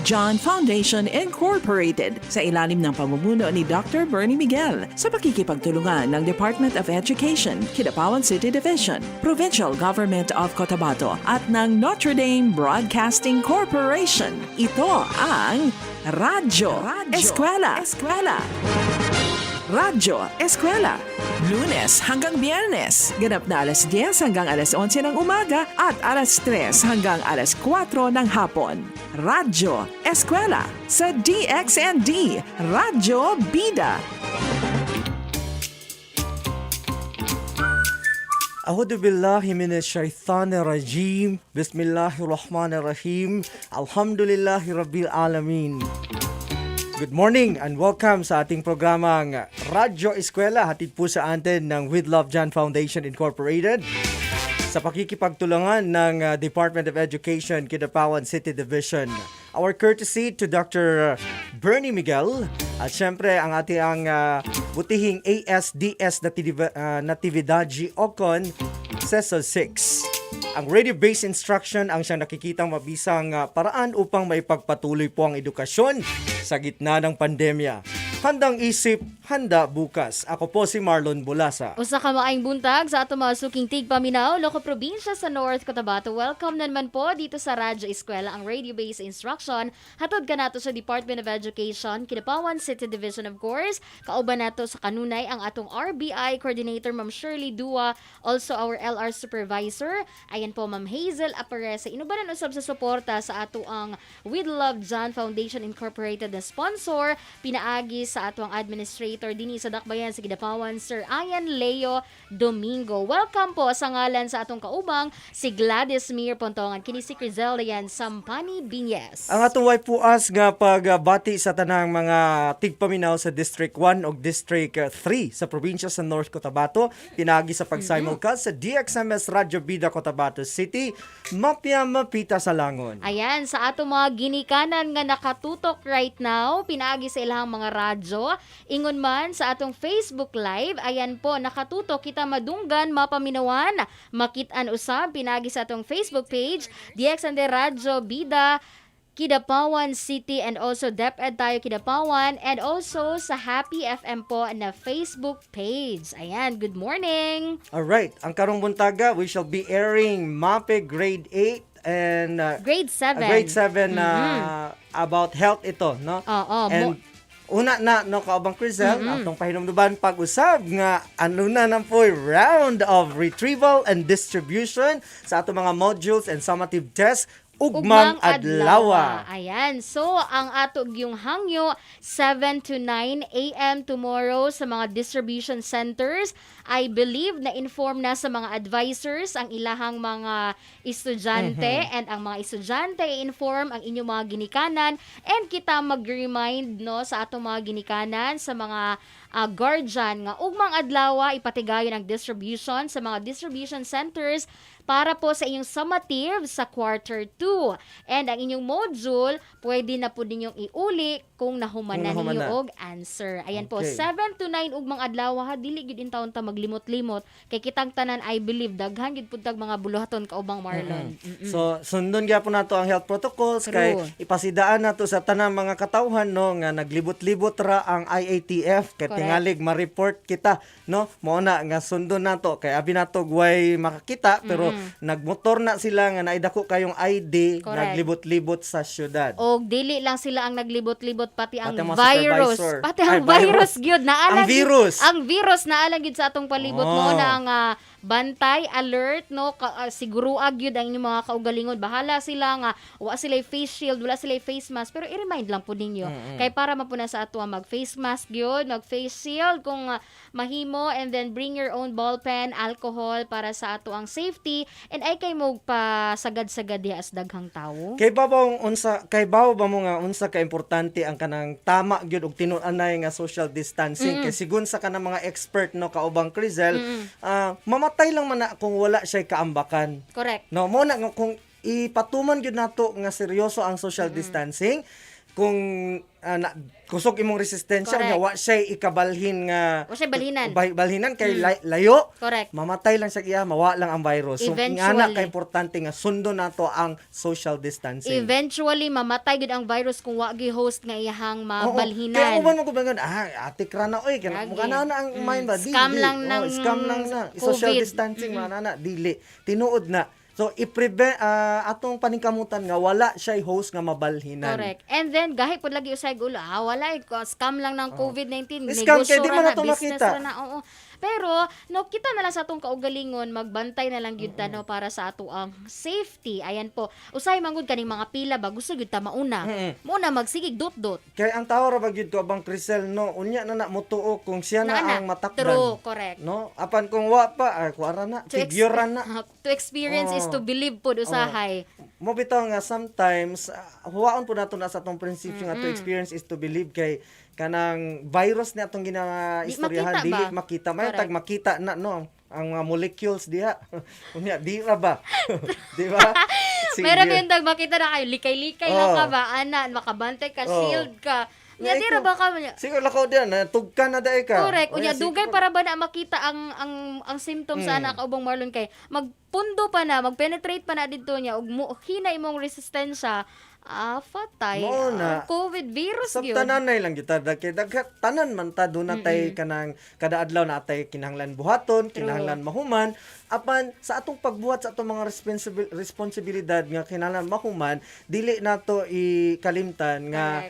John Foundation Incorporated sa ilalim ng pamumuno ni Dr. Bernie Miguel sa pakikipagtulungan ng Department of Education, Kidapawan City Division, Provincial Government of Cotabato at ng Notre Dame Broadcasting Corporation. Ito ang Radyo Eskwela. Radyo Eskwela. Lunes hanggang Biyernes, ganap na alas 10 hanggang alas 11 ng umaga at alas 3 hanggang alas 4 ng hapon. Radyo Eskwela sa DXND, Radyo Bida. A'udhu billahi minash shaitanir rajim. Bismillahirrahmanirrahim. Alhamdulillahi rabbil alamin. Good morning and welcome sa ating programang Radyo Eskwela, hatid po sa atin ng With Love John Foundation Incorporated sa pakikipagtulungan ng Department of Education, Kidapawan City Division. Our courtesy to Dr. Bernie Miguel at syempre ang ating butihing ASDS Natividad Ocon Seso 6. Ang radio-based instruction ang siyang nakikitang mabisang paraan upang maipagpatuloy po ang edukasyon sa gitna ng pandemya. Handang isip, handa bukas. Ako po si Marlon Bulasa. Usa ka maayong buntag sa ato mga suking tigpaminaw, Loco Probinsya sa North Cotabato. Welcome na naman po dito sa Radyo Eskwela, ang radio-based instruction. Hatod ka nato sa Department of Education, Kidapawan City Division of course. Kauban nato sa kanunay ang atong RBI Coordinator, Ma'am Shirley Dua. Also our LR Supervisor. Ayan po, Ma'am Hazel Aparesa. Inubanan usab sa suporta sa ato ang With Love John Foundation Incorporated na sponsor. Pinaagi sa atong administrator dinhi sa Dakbayan sa Kidapawan, Sir Ian Leo Domingo. Welcome po sa ngalan sa atong kaubang si Gladys Mir Pontongan kini si Crizelian Sampani Binyes. Ang atong way puas nga pagbati sa tanang mga tigpaminaw sa District 1 o District 3 sa probinsya sa North Cotabato. Pinagi sa pagsimulcast sa DXMS Radyo Bida Cotabato City. Mapya mapita sa langon. Ayan, sa atong mga ginikanan nga nakatutok right now, pinagi sa ilang mga radyo. Ingon man sa atong Facebook Live, ayan po, nakatutok kita madunggan, mapaminawan, makitaan usab, pinagi sa atong Facebook page, DXND Radyo Bida, Kidapawan City, and also DepEd tayo Kidapawan, and also sa Happy FM po na Facebook page. Ayan, good morning! Alright, ang karong buntaga, we shall be airing MAPE Grade 8 and Grade 7. Grade 7 about health ito, no? Oo, and una na no kaubang Crizel, atong pahinumduban pag-usab nga ano na nang po round of retrieval and distribution sa atong mga modules and summative tests ugmang adlaw. Ayan. So, ang atog yung hangyo, 7 to 9 a.m. tomorrow sa mga distribution centers. I believe na inform na sa mga advisors ang ilahang mga estudyante and ang mga estudyante i-inform ang inyong mga ginikanan and kita mag-remind no sa atong mga ginikanan sa mga guardian nga ugmang adlaw ipatigayon ang distribution sa mga distribution centers para po sa inyong summative sa quarter 2. And ang inyong module, pwede na po ninyong iuli kung nahumanan ninyo og answer. Ayan po, 7 to 9 ugmang adlaw ha, dili gyud in taon ta maglimot-limot kay kitang tanan I believe daghan gyud pud tag mga buluhaton kaubang Marlon. So sundon gyapon nato ang health protocols kay ipasidaan nato sa tanang mga katawhan no nga naglibot-libot ra ang IATF kay tingalig ma-report kita no mao na nga sundon nato kay abi nato way makakita pero nagmotor na sila nga naidako kayong ID naglibot-libot sa syudad. Og dili lang sila ang naglibot-libot pati ang virus. Pati ang virus gyud naalang ang virus naalang gyud sa atong palibot mo na ang bantay, alert, no, siguruag yun ang inyong mga kaugalingon. Bahala sila nga, wala sila face shield, wala sila face mask, pero i-remind lang po ninyo. Kaya para mapuna sa ato mag-face mask yun, mag-face shield kung mahimo, and then bring your own ball pen, alcohol para sa ato ang safety, and ay kay mo pa sagad-sagad diha as daghang tawo. Kay babaw ba mo nga unsa ka importante ang kanang tama gyud og tinud-anay nga social distancing kay sigun sa kanang mga expert no kaubang Crizel, mamatay lang man na kung wala siya kaambakan. Correct. No, mo na kung ipatuman gyud nato nga seryoso ang social distancing, kung kusog imong resistensya Correct. nya wa siya ikabalhin nga O siya balhinan. balhinan kay layo. Correct. Mamatay lang sa iya, mawa lang ang virus. So Eventually. ingana ka importante nga sundo nato ang social distancing. Eventually, mamatay gud ang virus kung wa gi-host nga iyahang Oo. mabalhinan. Kaya mo man ko bangon, ate krana oy, Lagi. mukha na ang mind ba? Scam lang ng scam lang na. Social COVID. distancing na dili. Tinuod na. So i-prevent atong paningkamutan nga wala siya host nga mabalhinan. Correct. And then, gahi po lagi usay gulo. Wala, scam lang ng COVID-19. Scam, kaya di Negosyo man ra na to business makita. ra na. Oo. Pero, no, kita na lang sa atong kaugalingon, magbantay na lang yun no, para sa ato ang safety. Ayan po. Usay manggod kaning mga pila ba, gusto yun ta mauna. Muna, magsigig dot-dot. Kaya ang tao ra bagyud ko abang Crisel no, unya na mutuo kung siya na Naana. ang matakdan. True, correct. No, apan kung wa pa kuara na, figure na. To experience is to believe po usahay. Mo bitaw nga sometimes huwaon po nato na sa atong prinsipyo nga to experience is to believe kay kanang virus ni atong makita ginaistoryahan dili ba? makita may Correct. tag makita na no ang mga molecules diha. Unya di ra ba? Di ba? Meron yung dag makita na kayo, likay-likay lang Oh. ka ba, ana, makabantay ka, Oh. shield ka. Nya Nga di ra ikaw, ba ka niya? Siguro lakaw diyan na tugkan na daay ka. Correct. Unya Oya, dugay siguro. para ba na makita ang symptoms sa anak ubang Marlon kay magpundo pa na, magpenetrate pa na dito niya ug hina imong resistensya. Fatay. Mao Ang na. COVID virus Sa gyud. tananay lang kita kay tanan man ta do natay kanang kada adlaw na atay kinahanglan buhaton, kinahanglan mahuman apan sa atong pagbuhat sa atong mga responsibilidad nga kinahanglan mahuman dili nato ikalimtan nga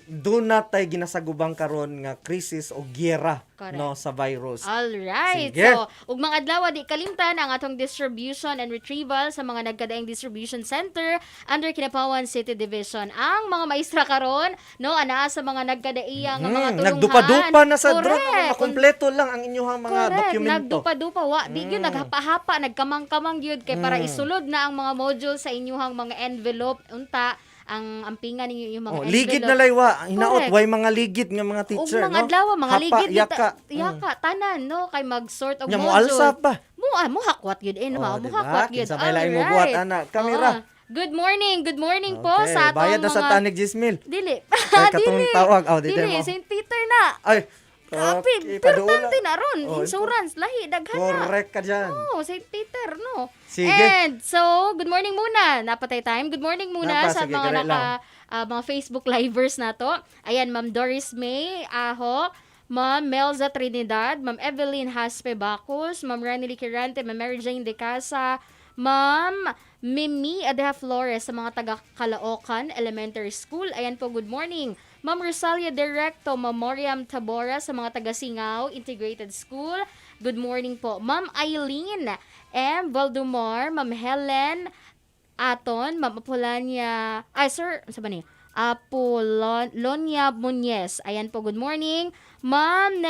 do natay ginasagubang karon nga krisis o giyera Correct. no sa virus. Alright. Sige. So, ug mga adlaw di kalimtan ang atong distribution and retrieval sa mga nagkadaing distribution center under Kinapawan City Division. Ang mga maestra karon, no, anaa sa mga nagkadaiyang mga tulungan. Nagdupa-dupa na sa drone, Correct. makompleto lang ang inyong mga Correct. dokumento. Nagdupa-dupa wa di gyud naghapa-hapa, nagkamang-kamang gyud kay para isulod na ang mga module sa inyong mga envelope unta ang ampingan ninyo yung mga envelope. Ligid na laywa, hinaot Correct. way mga ligid nga mga teacher, Ug mga no? adlaw, mga Hapa, ligid yaka. yaka tanan no kay mag-sort og Nya module. mo alsap ba? Mo hakwat gyud mo diba? hakwat gyud. Kinsa may laing mo buhat, ana. Kamera. Good morning po Okay, sa atong bayad na sa mga tanig 10,000. Dili. Kay katong tawag, dito Dili, mo. St. Peter na. Ay, Kapit, paduula. pertante na ron. Oh, Insurance, lahi, daghan na. correct ka dyan. Oh, St. Peter, no? Sige. And so, good morning muna. Napatay time. Good morning muna Napa, sa sige, mga gari lang. mga Facebook livers na to. Ayan, Ma'am Doris May Aho, Ma'am Melza Trinidad, Ma'am Evelyn Haspe Bacus, Ma'am Ranely Kirante, Ma'am Mary Jane De Casa, Ma'am Mimi Adeha Flores sa mga taga Caloocan Elementary School. Ayan po, good morning. Ma'am Rosalia Directo, Ma'am Moriam Tabora sa mga taga Singaw Integrated School. Good morning po. Ma'am Eileen M. Valdumar, Ma'am Helen Aton, Ma'am Apolania, ano ba ni? Apolonia Muñez. Ayan po, good morning. Ma'am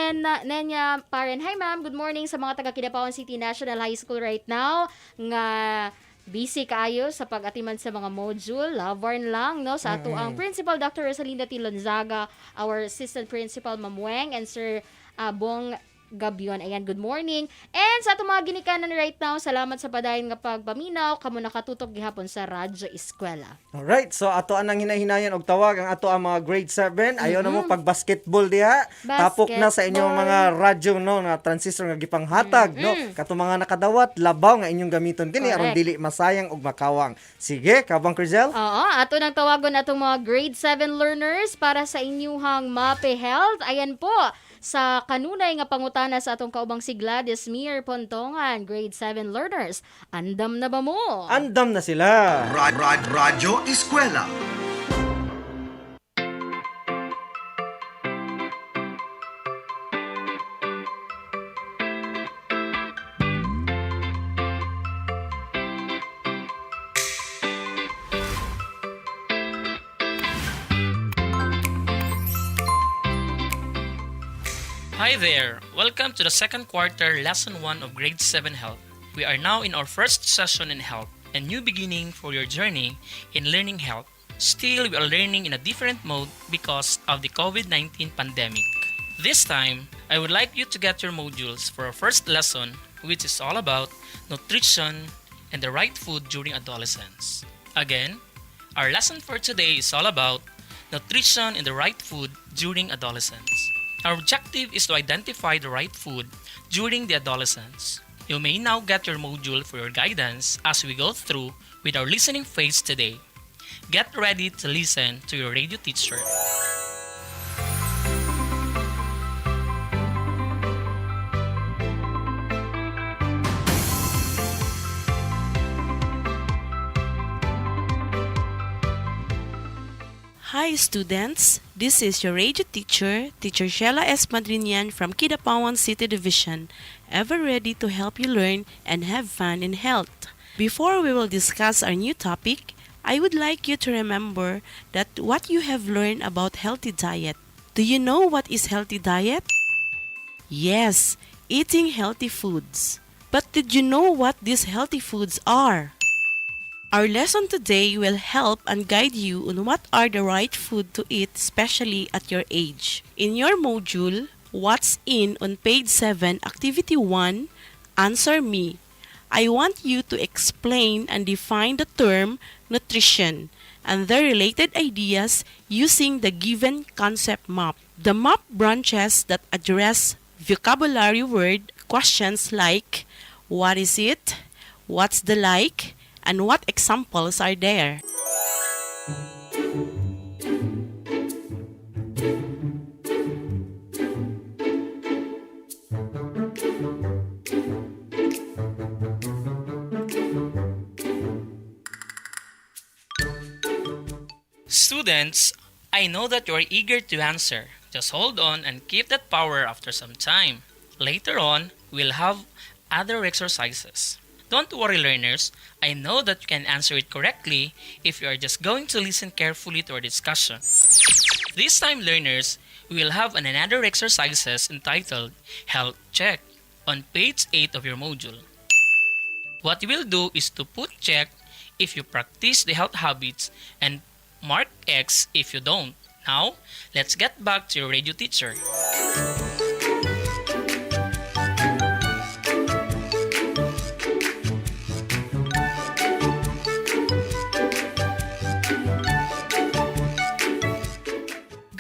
Nenya Paren. Hi ma'am, good morning sa mga taga Kidapawan City National High School right now. Nga busy kaayo sa pag-atiman sa mga module. Lavarn lang, no? Sa ato ang Principal Dr. Rosalinda T. Lonzaga, our Assistant Principal Ma'am Weng, and Sir Bong Gabion. Ayan, good morning. And sa ato mga ginikanan right now, salamat sa padayon nga pagpaminaw. Kamo nakatutok gihapon sa Radyo ESKWELA. Alright, so ato anang hinahinayan og tawag ang ato ang mga grade 7. Ayaw na mo pag basketball diha. Tapok na sa inyong mga radyo no nga transistor nga gipanghatag no. Kato mga nakadawat labaw nga inyong gamiton kini aron Correct. dili masayang og makawang. Sige, kabang Crizel. Oo, ato nang tawagon atong mga grade 7 learners para sa inyuhang MAPE Health. Ayan po, sa kanunay nga pangutana sa atong kaubang sigla, Desmir Pontongan, grade 7 learners. Andam na ba mo? Andam na sila. Radyo ESKWELA. Hi there! Welcome to the second quarter Lesson 1 of Grade 7 Health. We are now in our first session in health, a new beginning for your journey in learning health. Still, we are learning in a different mode because of the COVID-19 pandemic. This time, I would like you to get your modules for our first lesson, which is all about nutrition and the right food during adolescence. Again, Our lesson for today is all about nutrition and the right food during adolescence. Our objective is to identify the right food during the adolescence. You may now get your module for your guidance as we go through with our listening phase today. Get ready to listen to your radio teacher. Hi students, this is your radio teacher, Teacher Sheila S. Madrinian from Kidapawan City Division, ever ready to help you learn and have fun in health. Before we will discuss our new topic, I would like you to remember that what you have learned about healthy diet. Do you know what is healthy diet? Yes, eating healthy foods. But did you know what these healthy foods are? Our lesson today will help and guide you on what are the right food to eat, especially at your age. In your module, What's In on page 7, Activity 1, Answer Me. I want you to explain and define the term nutrition and their related ideas using the given concept map. The map branches that address vocabulary word questions like what is it, what's the like, and what examples are there. Students, I know that you are eager to answer. Just hold on and keep that power after some time. Later on, we'll have other exercises. Don't worry, learners. I know that you can answer it correctly if you are just going to listen carefully to our discussion. This time, learners, we will have another exercises entitled Health Check on page 8 of your module. What you will do is to put check if you practice the health habits and mark X if you don't. Now, let's get back to your radio teacher.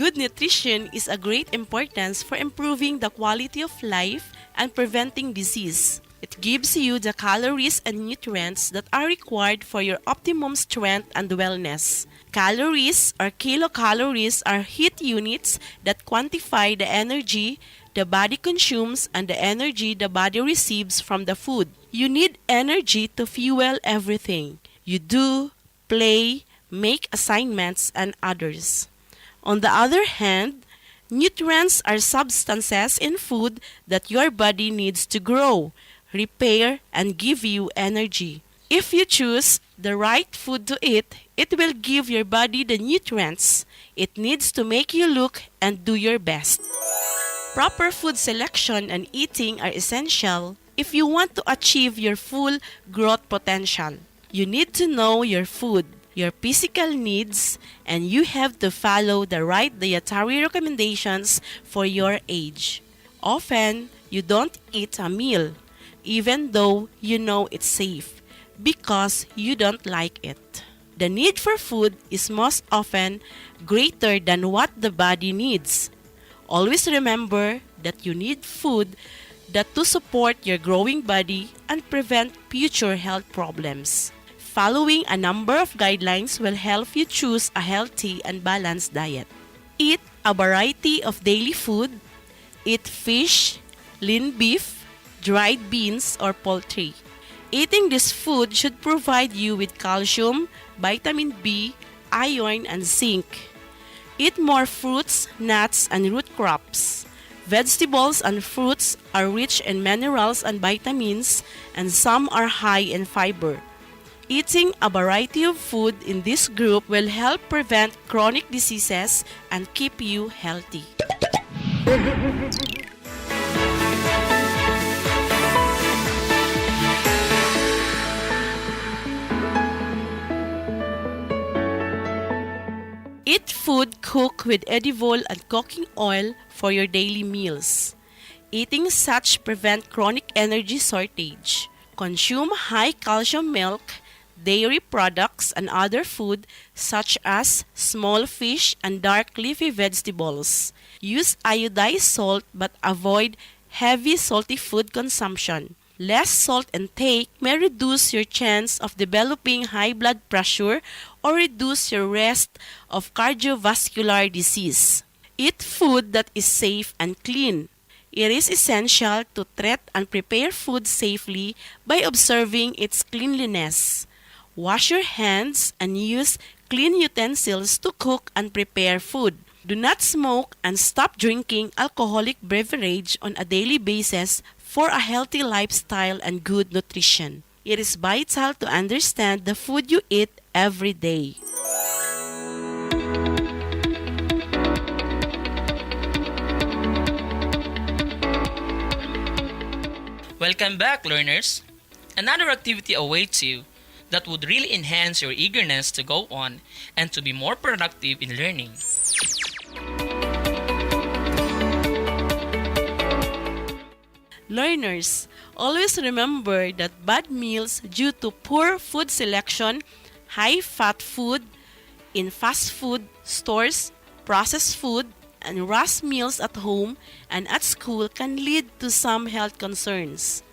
Good nutrition is a great importance for improving the quality of life and preventing disease. It gives you the calories and nutrients that are required for your optimum strength and wellness. Calories or kilocalories are heat units that quantify the energy the body consumes and the energy the body receives from the food. You need energy to fuel everything you do, play, make assignments, and others. On the other hand, nutrients are substances in food that your body needs to grow, repair, and give you energy. If you choose the right food to eat, it will give your body the nutrients it needs to make you look and do your best. Proper food selection and eating are essential if you want to achieve your full growth potential. You need to know your food, your physical needs, and you have to follow the right dietary recommendations for your age. Often, you don't eat a meal, even though you know it's safe, because you don't like it. The need for food is most often greater than what the body needs. Always remember that you need food that to support your growing body and prevent future health problems. Following a number of guidelines will help you choose a healthy and balanced diet. Eat a variety of daily food. Eat fish, lean beef, dried beans, or poultry. Eating this food should provide you with calcium, vitamin B, iron, and zinc. Eat more fruits, nuts, and root crops. Vegetables and fruits are rich in minerals and vitamins, and some are high in fiber. Eating a variety of food in this group will help prevent chronic diseases and keep you healthy. Eat food cooked with edible and cooking oil for your daily meals. Eating such prevent chronic energy shortage. Consume high calcium milk, dairy products, and other food such as small fish and dark leafy vegetables. Use iodized salt but avoid heavy salty food consumption. Less salt intake may reduce your chance of developing high blood pressure or reduce your risk of cardiovascular disease. Eat food that is safe and clean. It is essential to treat and prepare food safely by observing its cleanliness. Wash your hands and use clean utensils to cook and prepare food. Do not smoke and stop drinking alcoholic beverage on a daily basis for a healthy lifestyle and good nutrition. It is vital to understand the food you eat every day. Welcome back, learners! Another activity awaits you that would really enhance your eagerness to go on and to be more productive in learning. Learners, always remember that bad meals due to poor food selection, high-fat food in fast food stores, processed food, and rush meals at home and at school can lead to some health concerns.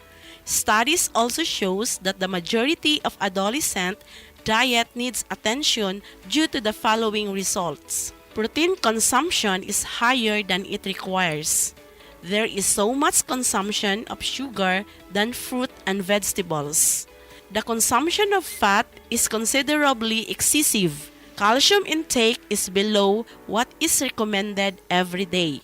Studies also shows that the majority of adolescent diet needs attention due to the following results. Protein consumption is higher than it requires. There is so much consumption of sugar than fruit and vegetables. The consumption of fat is considerably excessive. Calcium intake is below what is recommended every day.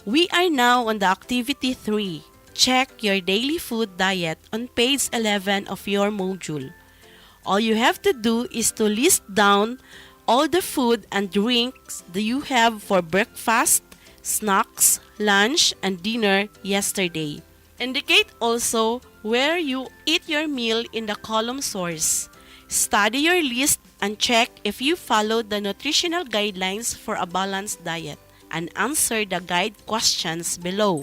We are now on the activity 3. Check your daily food diet on page 11 of your module. All you have to do is to list down all the food and drinks that you have for breakfast, snacks, lunch, and dinner yesterday. Indicate also where you eat your meal in the column source. Study your list and check if you followed the nutritional guidelines for a balanced diet, and answer the guide questions below.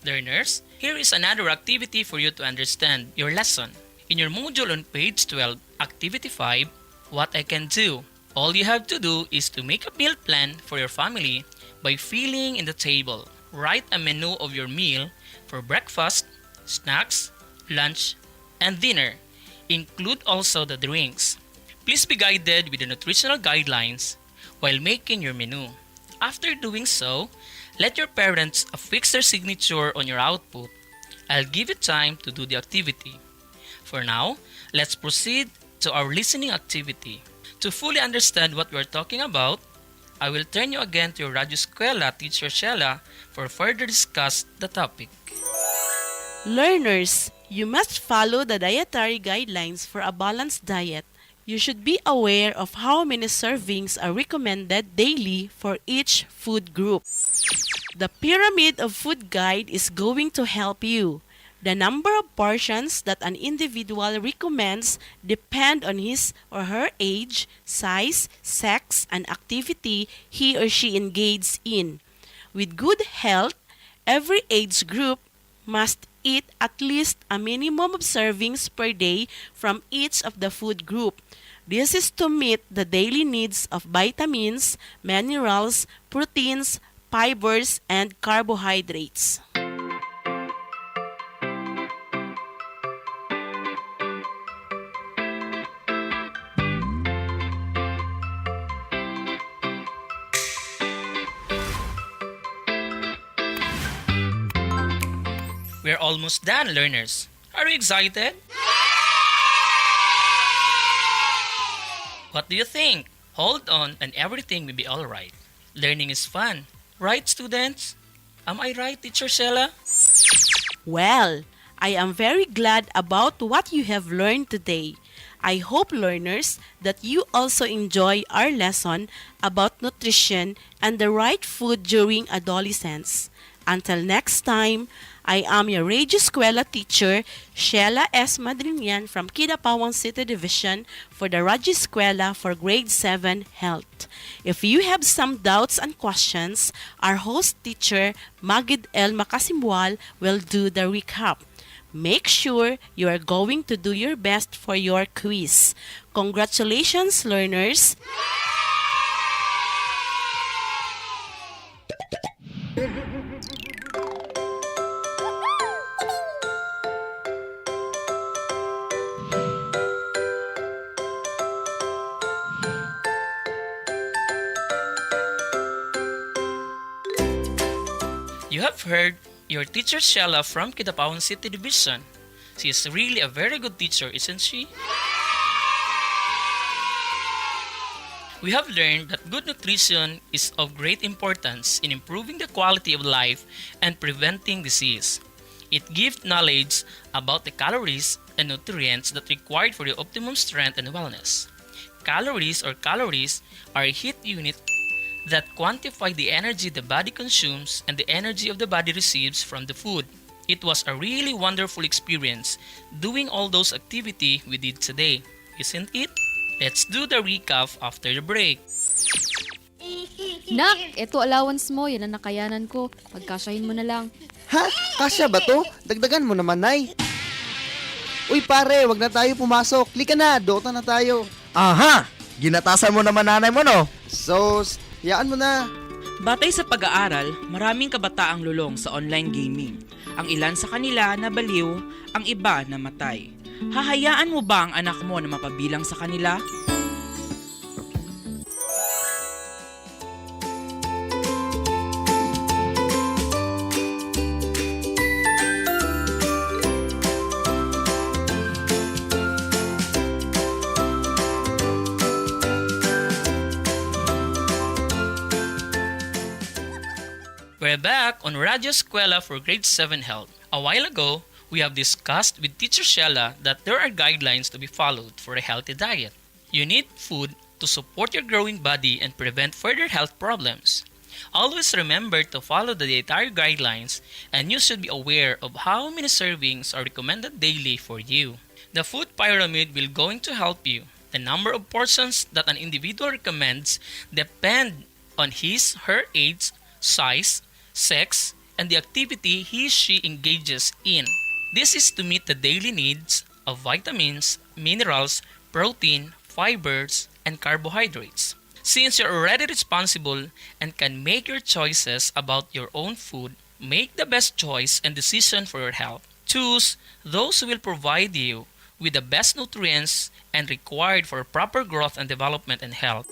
Learners, here is another activity for you to understand your lesson. In your module on page 12, activity 5, what I can do. All you have to do is to make a meal plan for your family by filling in the table. Write a menu of your meal for breakfast, snacks, lunch, and dinner. Include also the drinks. Please be guided with the nutritional guidelines while making your menu. After doing so, let your parents affix their signature on your output. I'll give you time to do the activity. For now, let's proceed to our listening activity. To fully understand what we're talking about, I will turn you again to your Radyo ESKWELA teacher Sheila for further discuss the topic. Learners, you must follow the dietary guidelines for a balanced diet. You should be aware of how many servings are recommended daily for each food group. The Pyramid of Food Guide is going to help you. The number of portions that an individual recommends depend on his or her age, size, sex, and activity he or she engages in. With good health, every age group must eat at least a minimum of servings per day from each of the food group. This is to meet the daily needs of vitamins, minerals, proteins, fibers, and carbohydrates. We're almost done, learners. Are you excited? What do you think? Hold on and everything will be alright. Learning is fun. Right, students? Am I right, Teacher Sheila? Well, I am very glad about what you have learned today. I hope, learners, that you also enjoy our lesson about nutrition and the right food during adolescence. Until next time, I am your Radio Eskwela teacher, Sheila S. Madrinian from Kidapawan City Division for the Radyo Eskwela for Grade 7 Health. If you have some doubts and questions, our host teacher, Magid L. Makasimwal, will do the recap. Make sure you are going to do your best for your quiz. Congratulations, learners! You have heard your teacher Sheila from Kidapawan City Division. She is really a very good teacher, isn't she? We have learned that good nutrition is of great importance in improving the quality of life and preventing disease. It gives knowledge about the calories and nutrients that are required for the optimum strength and wellness. Calories are a heat unit that quantify the energy the body consumes and the energy of the body receives from the food. It was a really wonderful experience doing all those activities we did today, isn't it? Let's do the recap after the break. Nak, eto allowance mo, yan ang nakayanan ko. Pagkasyahin mo na lang. Ha? Kasya ba to? Dagdagan mo naman, Nay. Uy pare, wag na tayo pumasok. Lika na, Dota na tayo. Aha! Ginatasan mo naman nanay mo, no? Sos, yaan mo na. Batay sa pag-aaral, maraming kabataang lulong sa online gaming. Ang ilan sa kanila nabaliw, ang iba namatay. Hahayaan mo ba ang anak mo na mapabilang sa kanila? We're back on Radyo Eskwela for Grade 7 Health. A while ago, we have discussed with Teacher Sheila that there are guidelines to be followed for a healthy diet. You need food to support your growing body and prevent further health problems. Always remember to follow the dietary guidelines, and you should be aware of how many servings are recommended daily for you. The food pyramid will going to help you. The number of portions that an individual recommends depend on his/her age, size, sex, and the activity he/she engages in. This is to meet the daily needs of vitamins, minerals, protein, fibers, and carbohydrates. Since you're already responsible and can make your choices about your own food, make the best choice and decision for your health. Choose those who will provide you with the best nutrients and required for proper growth and development and health.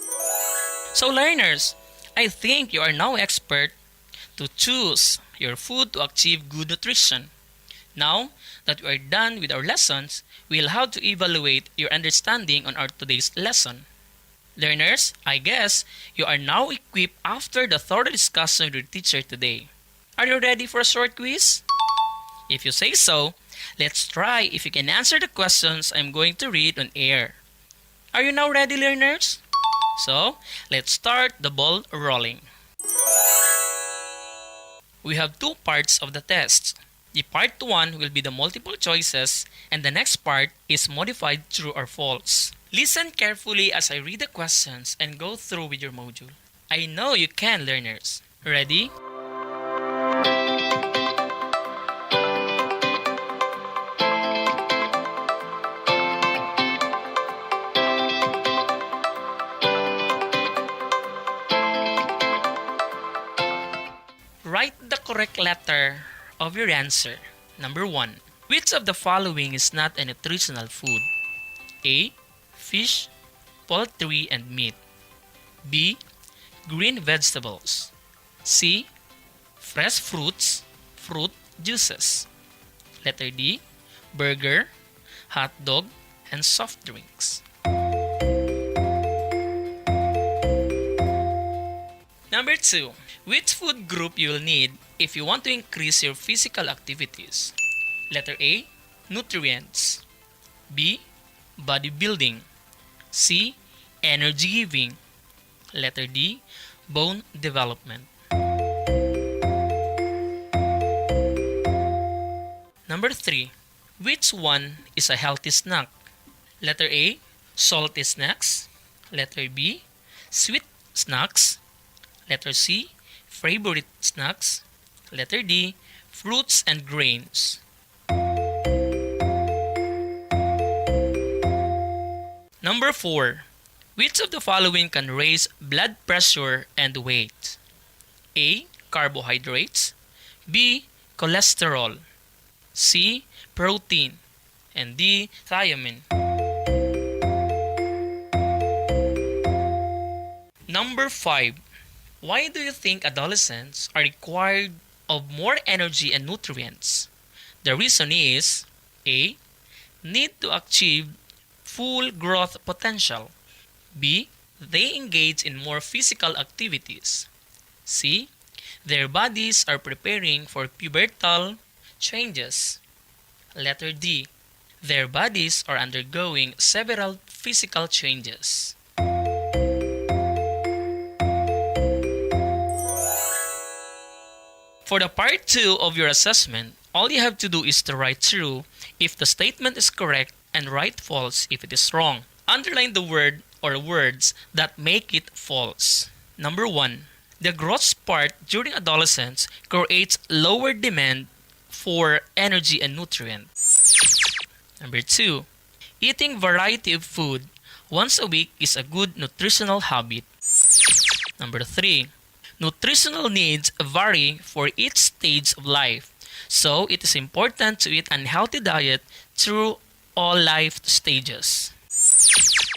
So learners, I think you are now expert to choose your food to achieve good nutrition. Now that we are done with our lessons, we'll have to evaluate your understanding on our today's lesson. Learners, I guess you are now equipped after the thorough discussion with your teacher today. Are you ready for a short quiz? If you say so, let's try if you can answer the questions I'm going to read on air. Are you now ready, learners? So, let's start the ball rolling. We have two parts of the test. The part 1 will be the multiple choices, and the next part is modified true or false. Listen carefully as I read the questions and go through with your module. I know you can, learners. Ready? Write the correct letter of your answer. Number 1. Which of the following is not a nutritional food? A. Fish, poultry, and meat. B. Green vegetables. C. Fresh fruits, fruit juices. Letter D. Burger, hot dog, and soft drinks. Number 2. Which food group you will need if you want to increase your physical activities? Letter A. Nutrients. B. bodybuilding. C. Energy giving. Letter D. Bone development. Number 3. Which one is a healthy snack? Letter A. Salty snacks. Letter B. Sweet snacks. Letter C. Favorite snacks. Letter D. Fruits and grains. Number 4. Which of the following can raise blood pressure and weight? A. Carbohydrates. B. Cholesterol. C. Protein. And D. Thiamine. Number 5. Why do you think adolescents are required of more energy and nutrients? The reason is A. Need to achieve full growth potential. B. They engage in more physical activities. C. Their bodies are preparing for pubertal changes. Letter D. Their bodies are undergoing several physical changes. For the part 2 of your assessment, all you have to do is to write true if the statement is correct and write false if it is wrong. Underline the word or words that make it false. Number 1. The growth spurt during adolescence creates lower demand for energy and nutrients. Number 2. Eating variety of food once a week is a good nutritional habit. Number 3. Nutritional needs vary for each stage of life, so it is important to eat a healthy diet through all life stages.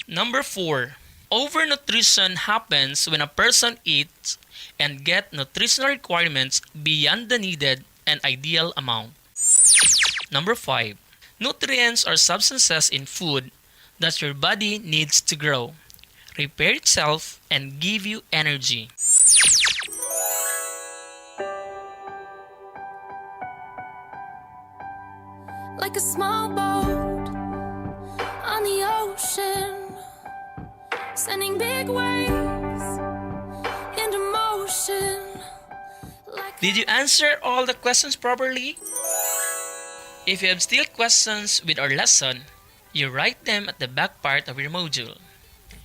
Number 4. Overnutrition happens when a person eats and gets nutritional requirements beyond the needed and ideal amount. Number 5. Nutrients are substances in food that your body needs to grow, repair itself, and give you energy. Like a small boat on the ocean, sending big waves into motion. Did you answer all the questions properly? If you have still questions with our lesson, you write them at the back part of your module.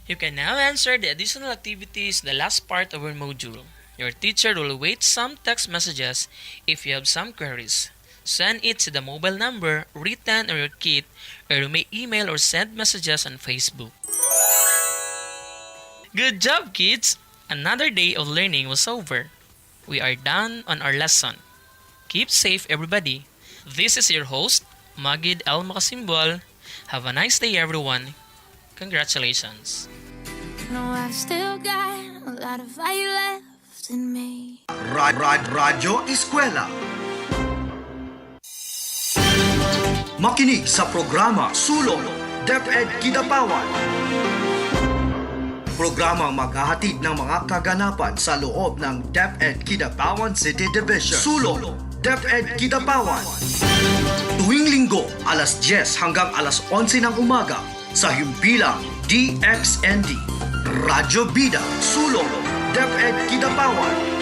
You can now answer the additional activities in the last part of your module. Your teacher will wait some text messages if you have some queries. Send it to the mobile number written on your kit, or you may email or send messages on Facebook. Good job, kids! Another day of learning was over. We are done on our lesson. Keep safe, everybody. This is your host, Magid L. Makasimbol. Have a nice day, everyone. Congratulations. No, I've still got a lot of fire left in me. Radyo ESKWELA. Makinig sa programa Sulong DepEd Kidapawan. Programang maghahatid ng mga kaganapan sa loob ng DepEd Kidapawan City Division. Sulong DepEd Kidapawan. Tuwing linggo, alas 10 hanggang alas 11 ng umaga sa himpilang DXND. Radyo Bida, Sulong DepEd Kidapawan.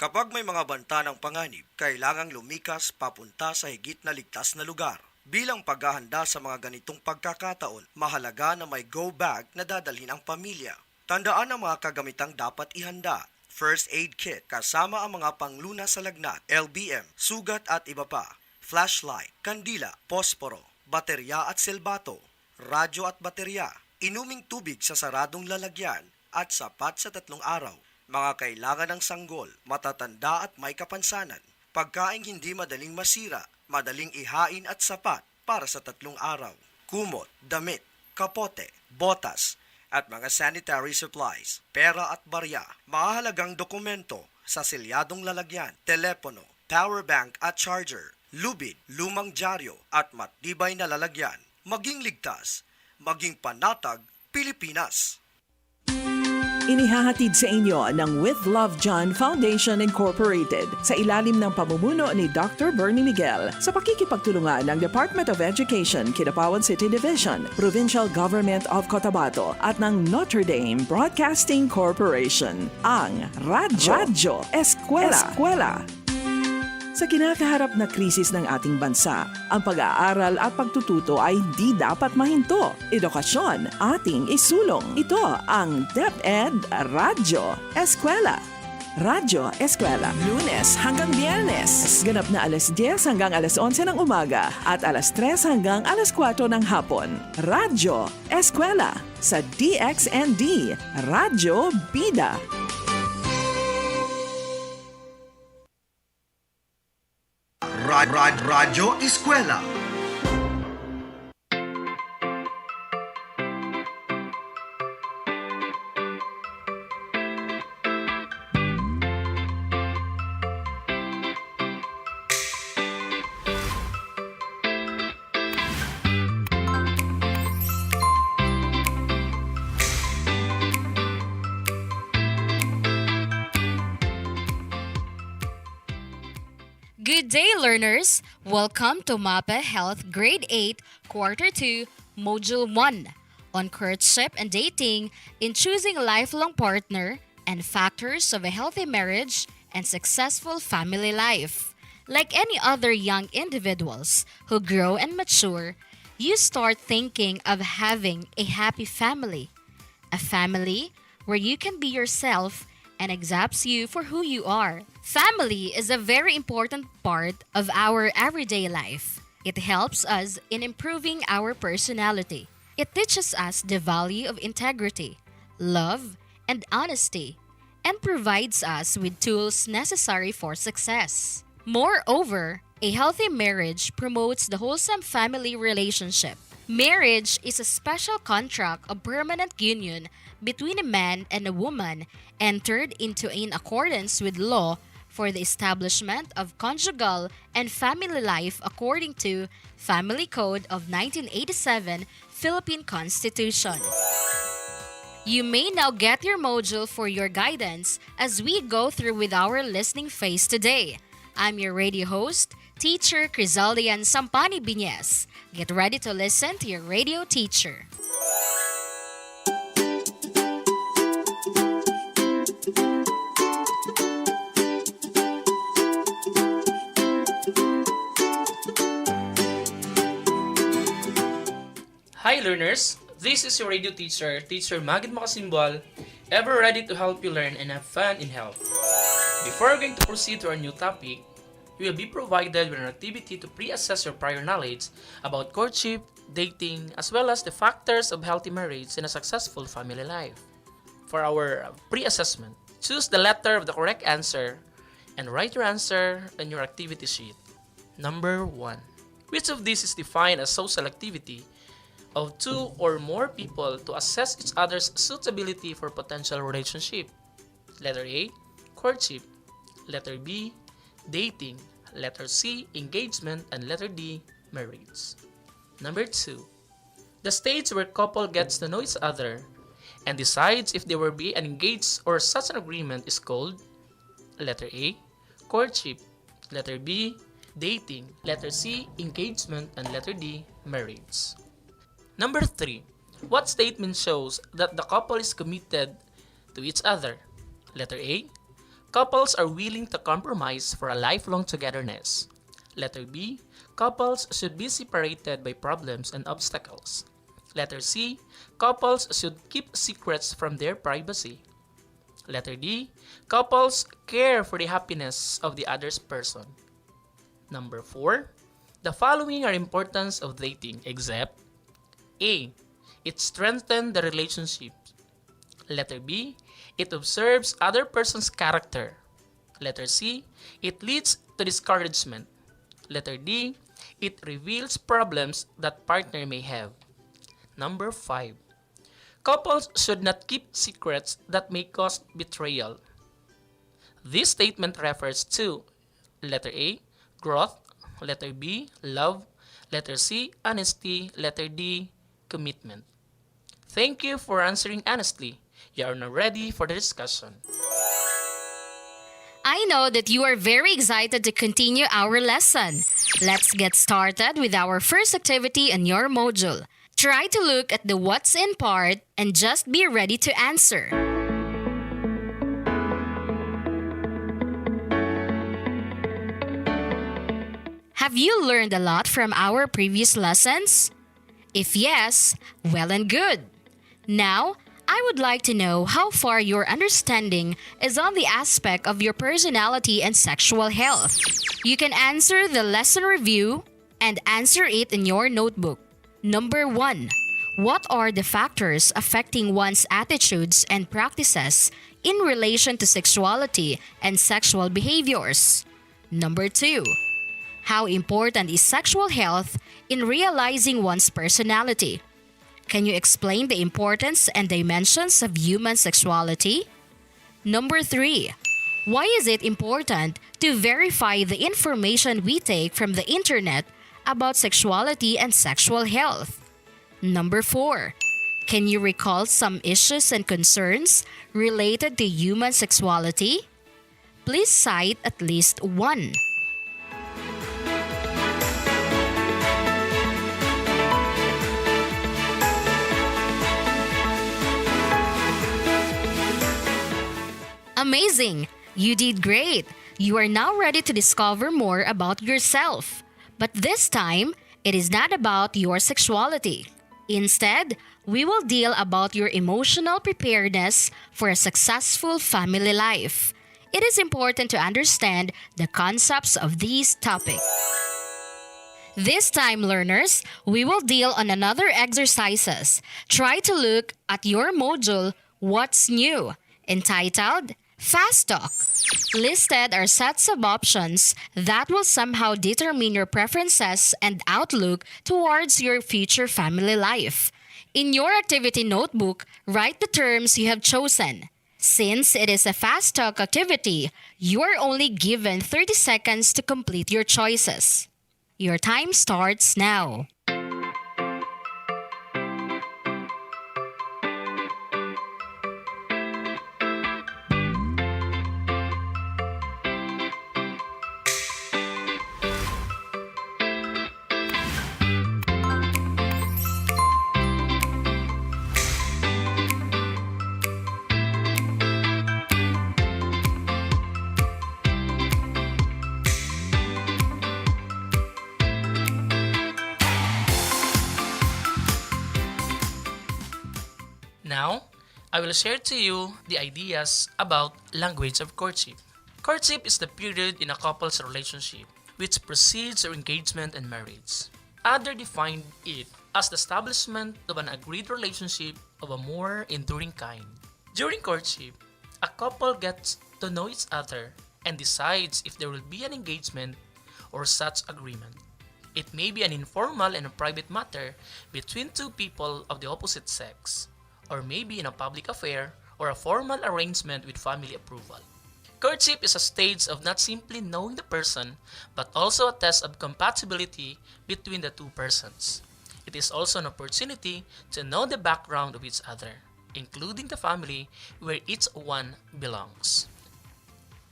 Kapag may mga banta ng panganib, kailangang lumikas papunta sa higit na ligtas na lugar. Bilang paghahanda sa mga ganitong pagkakataon, mahalaga na may go bag na dadalhin ang pamilya. Tandaan ang mga kagamitang dapat ihanda. First aid kit, kasama ang mga panglunas sa lagnat, LBM, sugat at iba pa. Flashlight, kandila, posporo, baterya at silbato, radyo at baterya, inuming tubig sa saradong lalagyan at sapat sa 3 araw. Mga kailangan ng sanggol, matatanda at may kapansanan. Pagkaing hindi madaling masira, madaling ihain at sapat para sa 3 araw. Kumot, damit, kapote, botas, at mga sanitary supplies, pera at barya, mahalagang dokumento sa selyadong lalagyan, telepono, power bank at charger, lubid, lumang dyaryo at matibay na lalagyan. Maging ligtas, maging panatag, Pilipinas. Inihahatid sa inyo ng With Love John Foundation Incorporated sa ilalim ng pamumuno ni Dr. Bernie Miguel sa pakikipagtulungan ng Department of Education, Kidapawan City Division, Provincial Government of Cotabato at ng Notre Dame Broadcasting Corporation. Ang Radyo, ESKWELA. Sa kinakaharap na krisis ng ating bansa, ang pag-aaral at pagtututo ay di dapat mahinto. Edukasyon, ating isulong. Ito ang DepEd Radyo Eskwela. Radyo Eskwela, Lunes hanggang Biyernes. Ganap na alas 10 hanggang alas 11 ng umaga at alas 3 hanggang alas 4 ng hapon. Radyo Eskwela sa DXND, Radyo Bida. Radyo Eskwela. Good day, learners! Welcome to MAPA Health Grade 8, Quarter 2, Module 1 on courtship and dating in choosing a lifelong partner and factors of a healthy marriage and successful family life. Like any other young individuals who grow and mature, you start thinking of having a happy family. A family where you can be yourself and accepts you for who you are. Family is a very important part of our everyday life. It helps us in improving our personality. It teaches us the value of integrity, love, and honesty, and provides us with tools necessary for success. Moreover, a healthy marriage promotes the wholesome family relationship. Marriage is a special contract of permanent union between a man and a woman entered into in accordance with law for the establishment of conjugal and family life according to Family Code of 1987 Philippine Constitution. You may now get your module for your guidance as we go through with our listening phase today. I'm your radio host, Teacher Crizaldian Sampani Biñez. Get ready to listen to your radio teacher. Hi learners! This is your radio teacher, Teacher Magid Makasimbal, ever ready to help you learn and have fun in health. Before going to proceed to our new topic, you will be provided with an activity to pre-assess your prior knowledge about courtship, dating, as well as the factors of healthy marriage and a successful family life. For our pre-assessment, choose the letter of the correct answer and write your answer on your activity sheet. Number 1. Which of these is defined as social activity of two or more people to assess each other's suitability for potential relationship? Letter A, courtship. Letter B, dating. Letter C, engagement. And letter D, marriage. Number 2, the stage where couple gets to know each other and decides if they will be engaged or such an agreement is called letter A, courtship. Letter B, dating. Letter C, engagement. And letter D, marriage. Number 3, what statement shows that the couple is committed to each other? Letter A, couples are willing to compromise for a lifelong togetherness. Letter B, couples should be separated by problems and obstacles. Letter C, couples should keep secrets from their privacy. Letter D, couples care for the happiness of the other person. Number 4, the following are importance of dating except A, it strengthens the relationship. Letter B, it observes other person's character. Letter C, it leads to discouragement. Letter D, it reveals problems that partner may have. Number 5, couples should not keep secrets that may cause betrayal. This statement refers to letter A, growth. Letter B, love. Letter C, honesty. Letter D, commitment. Thank you for answering honestly. You are now ready for the discussion. I know that you are very excited to continue our lesson. Let's get started with our first activity in your module. Try to look at the what's in part and just be ready to answer. Have you learned a lot from our previous lessons? If yes, well and good. Now, I would like to know how far your understanding is on the aspect of your personality and sexual health. You can answer the lesson review and answer it in your notebook. Number 1. What are the factors affecting one's attitudes and practices in relation to sexuality and sexual behaviors? Number 2. How important is sexual health in realizing one's personality? Can you explain the importance and dimensions of human sexuality? Number 3. Why is it important to verify the information we take from the internet about sexuality and sexual health? Number 4. Can you recall some issues and concerns related to human sexuality? Please cite at least one. Amazing! You did great! You are now ready to discover more about yourself. But this time, it is not about your sexuality. Instead, we will deal about your emotional preparedness for a successful family life. It is important to understand the concepts of these topics. This time, learners, we will deal on another exercises. Try to look at your module, What's New, entitled Fast Talk. Listed are sets of options that will somehow determine your preferences and outlook towards your future family life. In your activity notebook, write the terms you have chosen. Since it is a fast talk activity, you are only given 30 seconds to complete your choices. Your time starts now. Now, I will share to you the ideas about language of courtship. Courtship is the period in a couple's relationship which precedes their engagement and marriage. Others define it as the establishment of an agreed relationship of a more enduring kind. During courtship, a couple gets to know each other and decides if there will be an engagement or such agreement. It may be an informal and a private matter between two people of the opposite sex, or maybe in a public affair or a formal arrangement with family approval. Courtship is a stage of not simply knowing the person, but also a test of compatibility between the two persons. It is also an opportunity to know the background of each other, including the family where each one belongs.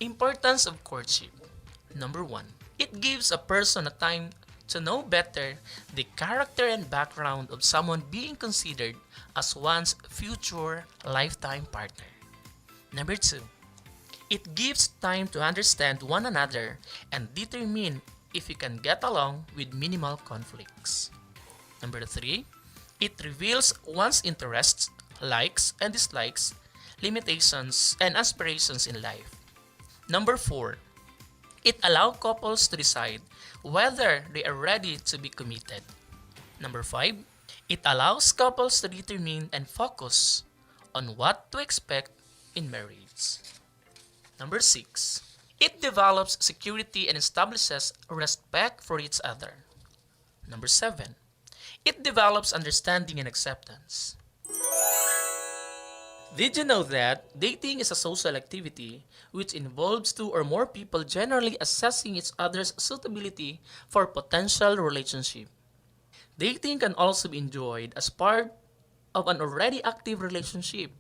Importance of courtship. Number 1. It gives a person a time to know better the character and background of someone being considered as one's future lifetime partner. Number 2. It gives time to understand one another and determine if you can get along with minimal conflicts. Number 3. It reveals one's interests, likes and dislikes, limitations, and aspirations in life. Number 4. It allows couples to decide whether they are ready to be committed. Number 5. It allows couples to determine and focus on what to expect in marriage. Number 6. It develops security and establishes respect for each other. Number 7. It develops understanding and acceptance. Did you know that dating is a social activity which involves two or more people generally assessing each other's suitability for potential relationship? Dating can also be enjoyed as part of an already active relationship.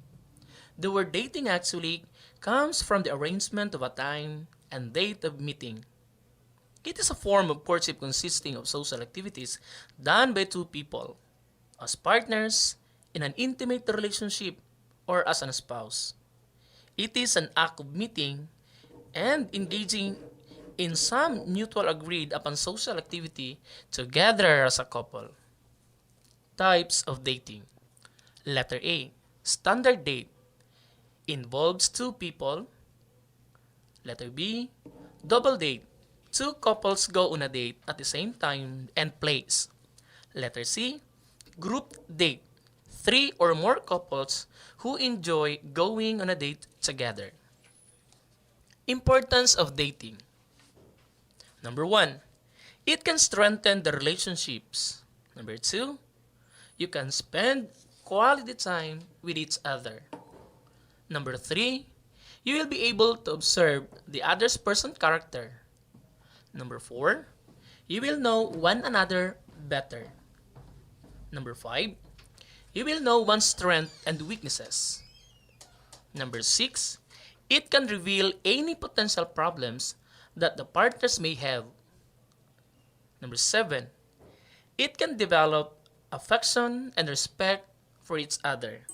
The word dating actually comes from the arrangement of a time and date of meeting. It is a form of courtship consisting of social activities done by two people as partners in an intimate relationship or as a spouse. It is an act of meeting and engaging in some mutual agreed upon social activity together as a couple. Types of dating. Letter A. Standard date involves two people. Letter B. Double date. Two couples go on a date at the same time and place. Letter C. Group date. Three or more couples who enjoy going on a date together. Importance of dating. Number 1. It can strengthen the relationships. Number 2. You can spend quality time with each other. Number 3. You will be able to observe the other person's character. Number 4. You will know one another better. Number 5. You will know one's strengths and weaknesses. Number 6. It can reveal any potential problems that the partners may have. Number 7. It can develop affection and respect for each other.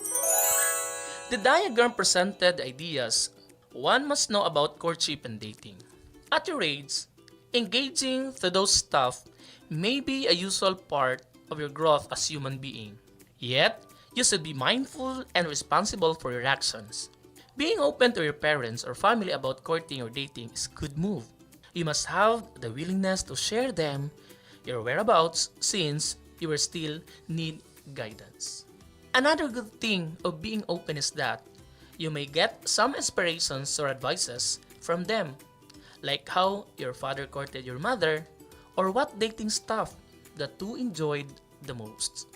The diagram presented ideas one must know about courtship and dating. At your age, engaging to those stuff may be a usual part of your growth as human being. Yet, you should be mindful and responsible for your actions. Being open to your parents or family about courting or dating is a good move. You must have the willingness to share them, your whereabouts, since you will still need guidance. Another good thing of being open is that you may get some inspirations or advices from them, like how your father courted your mother or what dating stuff the two enjoyed the most.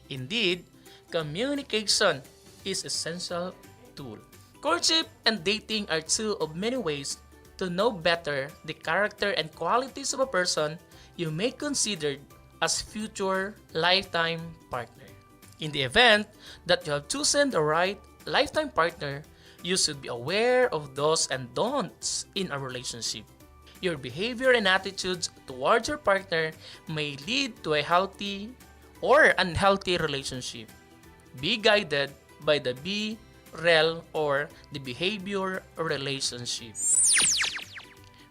Indeed, communication is an essential tool. Courtship and dating are two of many ways to know better the character and qualities of a person you may consider as future lifetime partner. In the event that you have chosen the right lifetime partner, you should be aware of do's and don'ts in a relationship. Your behavior and attitudes towards your partner may lead to a healthy or unhealthy relationship. Be guided by the BREL or the behavior relationship.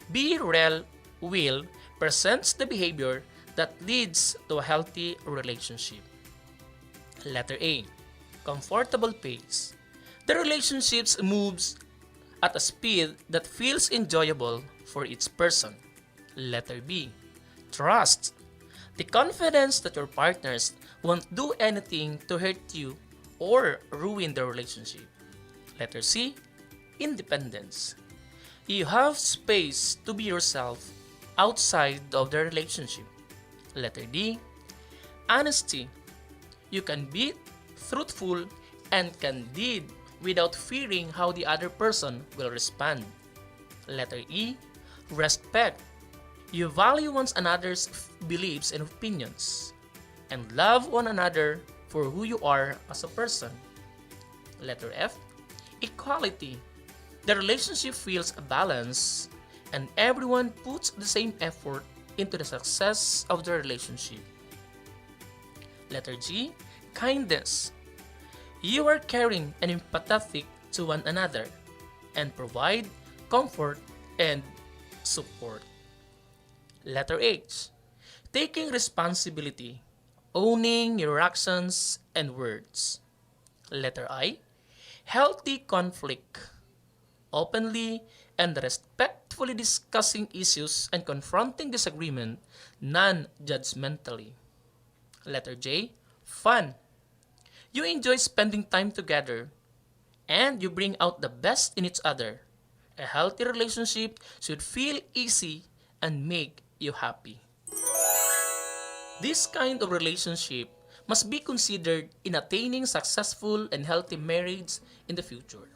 BREL will presents the behavior that leads to a healthy relationship. Letter A. Comfortable pace. The relationships moves at a speed that feels enjoyable for each person. Letter B. Trust. The confidence that your partners won't do anything to hurt you or ruin the relationship. Letter C. Independence. You have space to be yourself outside of the relationship. Letter D. Honesty. You can be truthful and candid without fearing how the other person will respond. Letter E. Respect. You value one another's beliefs and opinions and love one another for who you are as a person. Letter F. Equality. The relationship feels a balance and everyone puts the same effort into the success of the relationship. Letter G. Kindness. You are caring and empathetic to one another and provide comfort and support. Letter H. Taking responsibility, owning your actions and words. Letter I. Healthy conflict. Openly and respectfully discussing issues and confronting disagreement non-judgmentally. Letter J. Fun. You enjoy spending time together and you bring out the best in each other. A healthy relationship should feel easy and make you happy. This kind of relationship must be considered in attaining successful and healthy marriage in the future.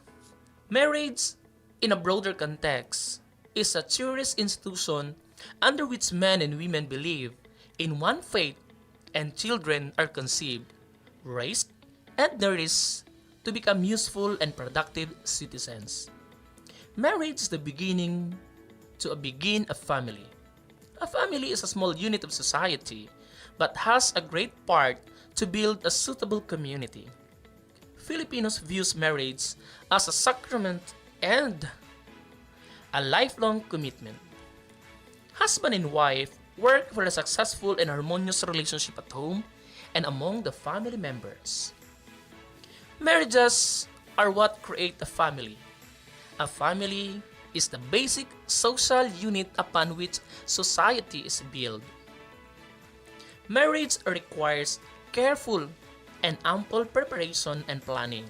Marriage, in a broader context, is a cherished institution under which men and women believe in one faith and children are conceived, raised, and nourished to become useful and productive citizens. Marriage is the beginning to begin a family. A family is a small unit of society, but has a great part to build a suitable community. Filipinos views marriage as a sacrament and a lifelong commitment. Husband and wife work for a successful and harmonious relationship at home and among the family members. Marriages are what create a family. A family is the basic social unit upon which society is built. Marriage requires careful and ample preparation and planning.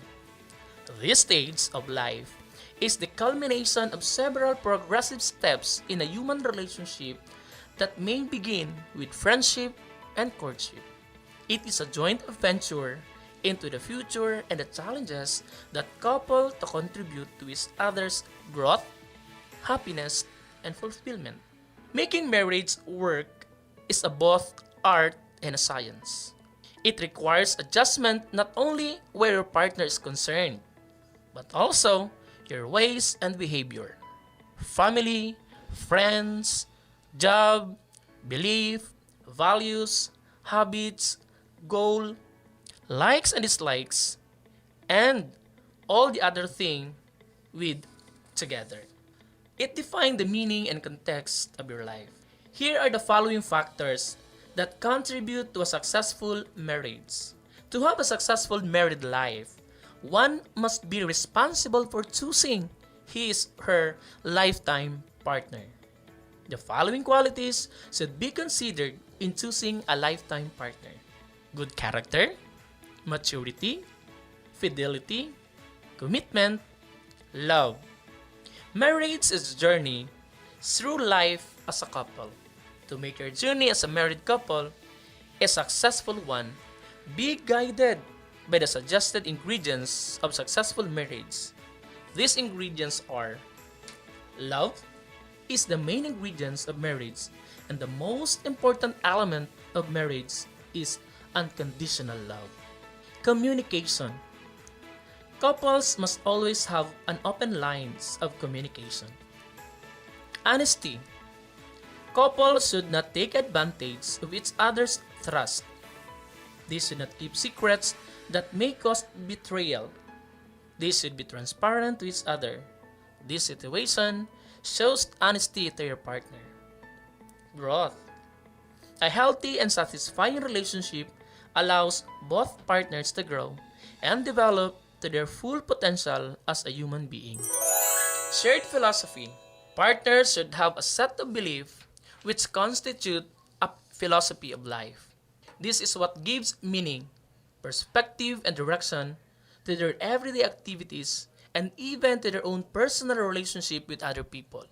This stage of life is the culmination of several progressive steps in a human relationship that may begin with friendship and courtship. It is a joint venture into the future and the challenges that couple to contribute to each other's growth, happiness, and fulfillment. Making marriage work is a both art and a science. It requires adjustment not only where your partner is concerned, but also your ways and behavior. Family, friends, job, belief, values, habits, goal, likes and dislikes, and all the other thing with together. It defines the meaning and context of your life. Here are the following factors that contribute to a successful marriage. To have a successful married life, one must be responsible for choosing his/her lifetime partner. The following qualities should be considered in choosing a lifetime partner: good character, maturity, fidelity, commitment, love. Marriage is a journey through life as a couple. To make your journey as a married couple a successful one, be guided by the suggested ingredients of successful marriage. These ingredients are: love is the main ingredients of marriage, and the most important element of marriage is unconditional love. Communication. Couples must always have an open lines of communication. Honesty. Couples should not take advantage of each other's trust. They should not keep secrets that may cause betrayal. They should be transparent to each other. This situation shows honesty to your partner. Growth. A healthy and satisfying relationship allows both partners to grow and develop to their full potential as a human being. Shared philosophy. Partners should have a set of beliefs which constitute a philosophy of life. This is what gives meaning, perspective, and direction to their everyday activities and even to their own personal relationship with other people.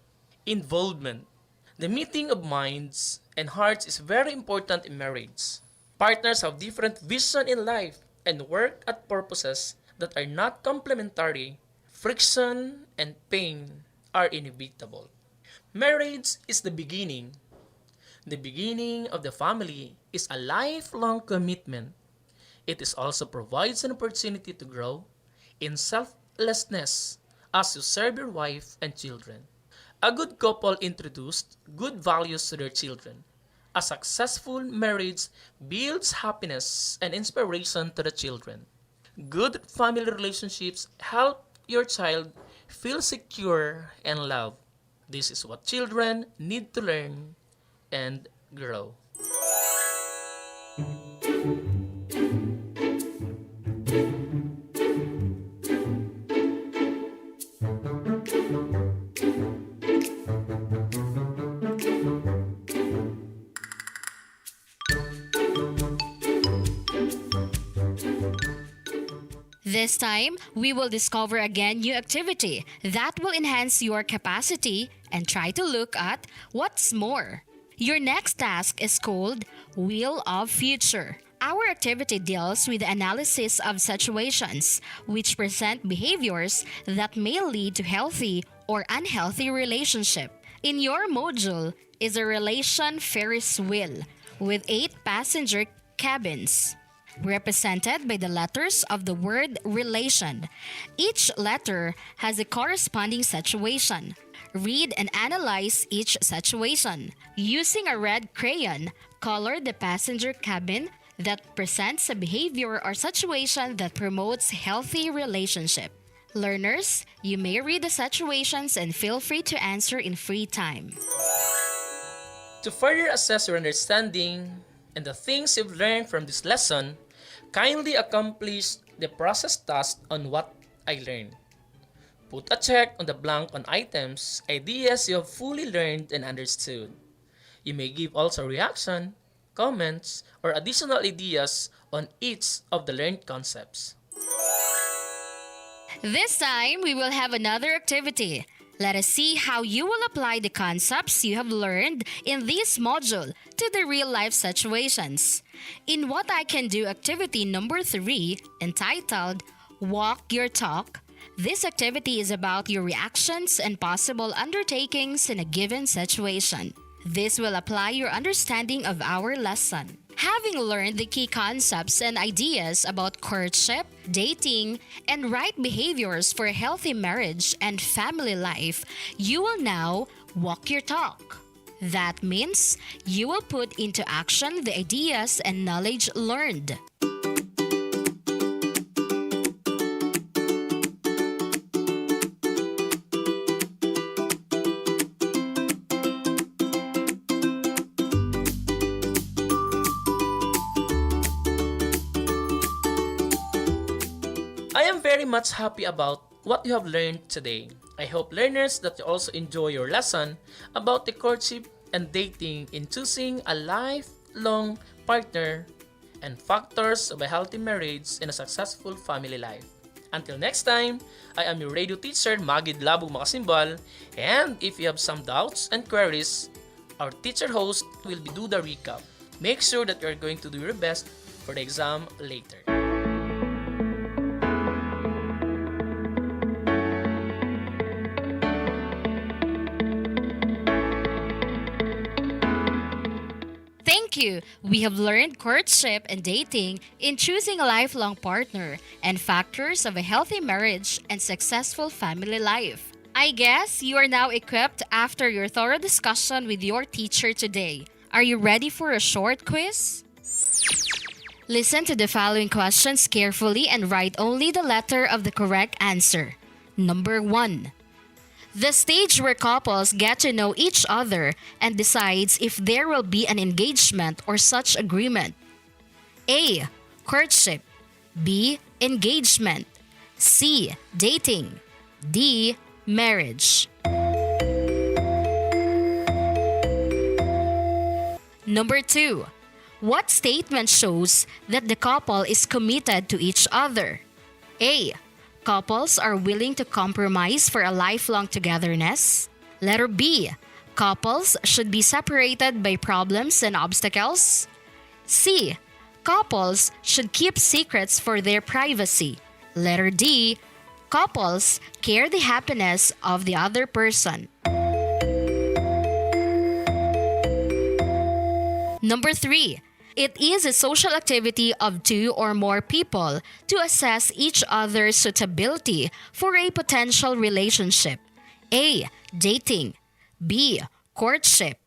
Involvement. The meeting of minds and hearts is very important in marriage. Partners have different vision in life and work at purposes that are not complementary. Friction and pain are inevitable. Marriage is the beginning. The beginning of the family is a lifelong commitment. It is also provides an opportunity to grow in selflessness as you serve your wife and children. A good couple introduced good values to their children. A successful marriage builds happiness and inspiration to the children. Good family relationships help your child feel secure and loved. This is what children need to learn and grow. This time, we will discover again new activity that will enhance your capacity and try to look at what's more. Your next task is called Wheel of Future. Our activity deals with the analysis of situations which present behaviors that may lead to healthy or unhealthy relationship. In your module is a relation Ferris wheel with 8 passenger cabins. represented by the letters of the word relation. Each letter has a corresponding situation. Read and analyze each situation. Using a red crayon, color the passenger cabin that presents a behavior or situation that promotes healthy relationship. Learners, you may read the situations and feel free to answer in free time. To further assess your understanding and the things you've learned from this lesson, kindly accomplish the process task on what I learned. Put a check on the blank on items, ideas you have fully learned and understood. You may give also reaction, comments, or additional ideas on each of the learned concepts. This time, we will have another activity. Let us see how you will apply the concepts you have learned in this module to the real-life situations. In What I Can Do activity number 3, entitled Walk Your Talk, this activity is about your reactions and possible undertakings in a given situation. This will apply your understanding of our lesson. Having learned the key concepts and ideas about courtship, dating, and right behaviors for a healthy marriage and family life, you will now walk your talk. That means you will put into action the ideas and knowledge learned. I am very much happy about what you have learned today. I hope learners that you also enjoy your lesson about the courtship and dating in choosing a lifelong partner and factors of a healthy marriage and a successful family life. Until next time, I am your radio teacher, Magid Labog Makasimbal, and if you have some doubts and queries, our teacher host will do the recap. Make sure that you are going to do your best for the exam later. Thank you. We have learned courtship and dating in choosing a lifelong partner and factors of a healthy marriage and successful family life. I guess you are now equipped after your thorough discussion with your teacher today. Are you ready for a short quiz? Listen to the following questions carefully and write only the letter of the correct answer. Number 1. The stage where couples get to know each other and decides if there will be an engagement or such agreement. A. Courtship. B. Engagement. C. Dating. D. Marriage. Number 2. What statement shows that the couple is committed to each other? A. Couples are willing to compromise for a lifelong togetherness. Letter B. Couples should be separated by problems and obstacles. C. Couples should keep secrets for their privacy. Letter D. Couples care the happiness of the other person. Number 3. It is a social activity of 2 or more people to assess each other's suitability for a potential relationship. A. Dating. B. Courtship.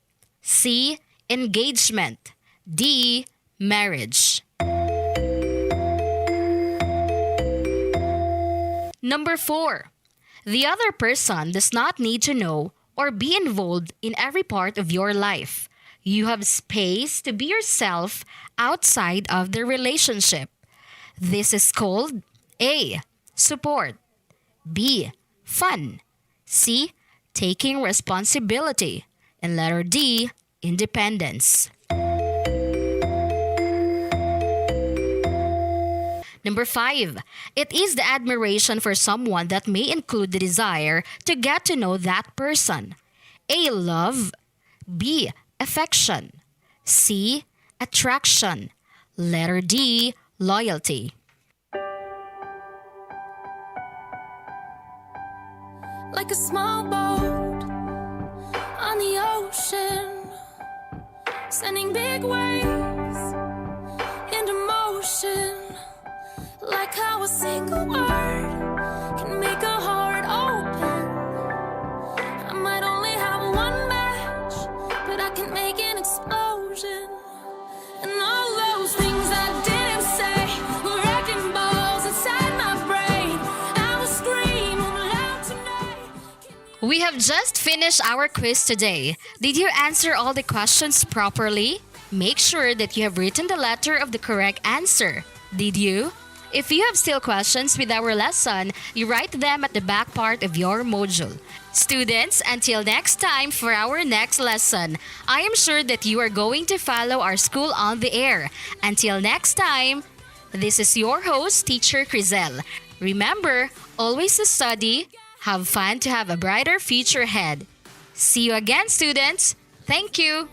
C. Engagement. D. Marriage. Number 4. The other person does not need to know or be involved in every part of your life. You have space to be yourself outside of the relationship. This is called A. Support. B. Fun. C. Taking responsibility. And letter D. Independence. Number 5. It is the admiration for someone that may include the desire to get to know that person. A. Love. B. Affection. C. Attraction. Letter D. Loyalty. Like a small boat on the ocean, sending big waves into motion. We have just finished our quiz today. Did you answer all the questions properly? Make sure that you have written the letter of the correct answer. Did you? If you have still questions with our lesson, you write them at the back part of your module. Students, until next time for our next lesson, I am sure that you are going to follow our school on the air. Until next time, this is your host, Teacher Crizel. Remember, always to study, have fun to have a brighter future ahead. See you again, students. Thank you.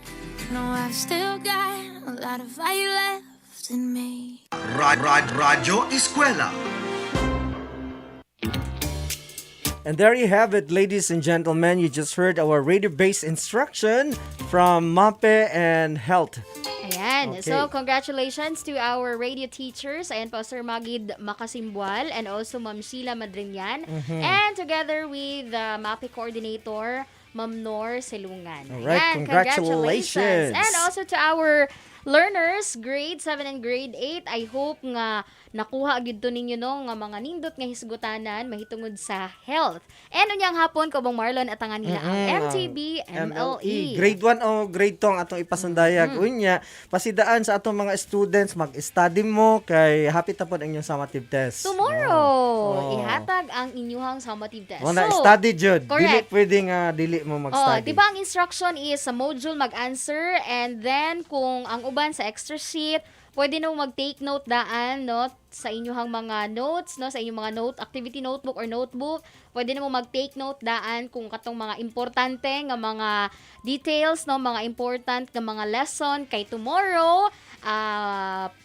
No, I've still got a lot of fire left in me. Radyo Eskwela. And there you have it, ladies and gentlemen. You just heard our radio-based instruction from MAPE and Health. Ayan. Okay. So, congratulations to our radio teachers. Ayan po, Sir Magid Makasimbual and also Ma'am Sheila Madrinian. And together with the MAPE coordinator, Ma'am Nor Selungan. Alright, Ayan, congratulations. And also to our learners, grade 7 and grade 8, I hope nga nakuha gyud to ninyo no nga mga nindot nga hisgutanan mahitungod sa health. And unyang hapon ko bang Marlon at ang nila ang MTB, MLE. Grade 1 o grade 2 ang atong ipasundayag. Unya, pasidaan sa atong mga students, mag-study mo kay hapit na po ang inyong summative test. Tomorrow, ihatag ang inyuhang summative test. Wala, study jud. Dili correct. pwedeng dili mo mag-study. Diba ang instruction is sa module mag-answer and then kung ang uban sa extra sheet, pwede nung mag-take note daan, no, sa inyong mga notes, no, sa inyong mga activity notebook or notebook. Pwede nung mag-take note daan kung katong mga importante nga mga details, no, mga important nga mga lesson kay tomorrow.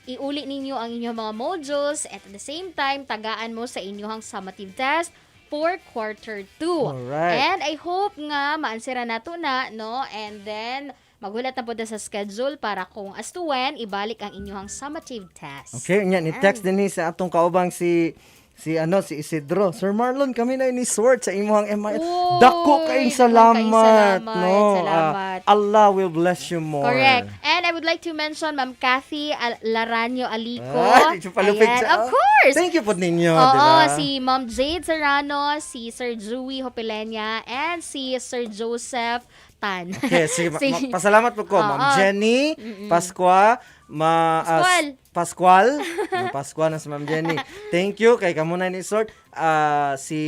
Iuli ninyo ang inyong mga modules at the same time, tagaan mo sa inyong summative test for quarter 2. Alright. And I hope nga maansira nato na, no, and then maghulat na po sa schedule para kung as to when ibalik ang inyong summative test. Okay, nya ni text din sa atong kaubang si Isidro. Sir Marlon, kami na ini sort sa imong MIL. Dako kayong salamat. No. Salamat. Allah will bless you more. Correct. And I would like to mention Ma'am Kathy Laranyo Alico. Palupit Ayan, siya. of course. Thank you po ninyo. Oo, diba? si Ma'am Jade Serrano, si Sir Joey Hopelenya, and si Sir Joseph Tan. Okay, sige. Pasalamat po ko. Ma'am Jenny, Pasqua, Pascual na si Ma'am Jenny. Thank you kay kamo na ni sort. Si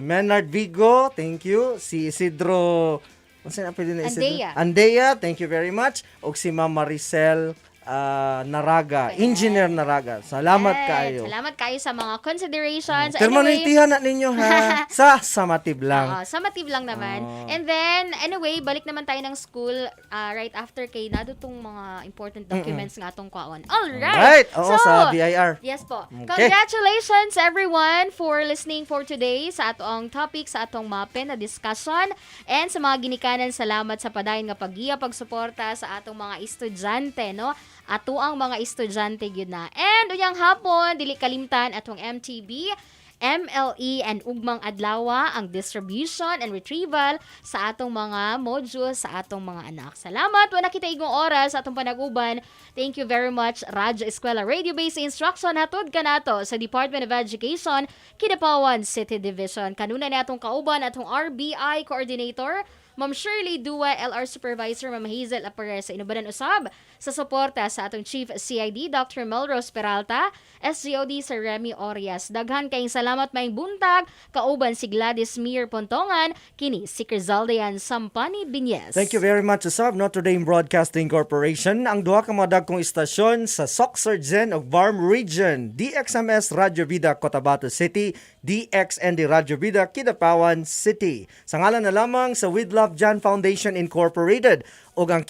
Menard Vigo, thank you. Si Isidro, ano pwede na Isidro? Andea, thank you very much. O si Ma'am Maricel Naraga, Engineer Naraga. Salamat kayo. Salamat kayo sa mga considerations. Termonitihan na ninyo ha. Sa summative lang. Summative lang naman. And then, anyway, balik naman tayo ng school right after kay nadutong mga important documents nga atong kwaon. Alright! Oo, sa BIR. Yes po. Okay. Congratulations everyone for listening for today sa atong topic, sa atong MAPE na discussion. And sa mga ginikanan, salamat sa padayon nga paggiya, pagsuporta sa atong mga estudyante, no? Ato ang mga estudyante gyud na. And unyang hapon, dili kalimtan atong MTB, MLE, and ugmang adlawa ang distribution and retrieval sa atong mga modules sa atong mga anak. Salamat, wala kita igong oras sa atong panaguban. Thank you very much, Radyo ESKWELA Radio-Based Instruction hatod kanato sa Department of Education, Kidapawan City Division. Kanuna ni atong kauban atong RBI Coordinator, Ma'am Shirley Dua, LR Supervisor, Ma'am Hazel Aparez, sa inubanan usab sa suporta sa atong Chief CID, Dr. Melrose Peralta, SGOD Sir Remy Orias. Daghan kayong salamat maing buntag, kauban si Gladys Mir Pontongan, kini si Crizaldean Sampani Binyes. Thank you very much, usab Notre Dame Broadcasting Corporation, ang duha ka mga dagkong istasyon sa Soxargen of Varm Region, DXMS Radyo Vida Cotabato City, DXND Radyo Vida Kidapawan City. Sa ngalan na lamang sa With Love John Foundation Incorporated o ang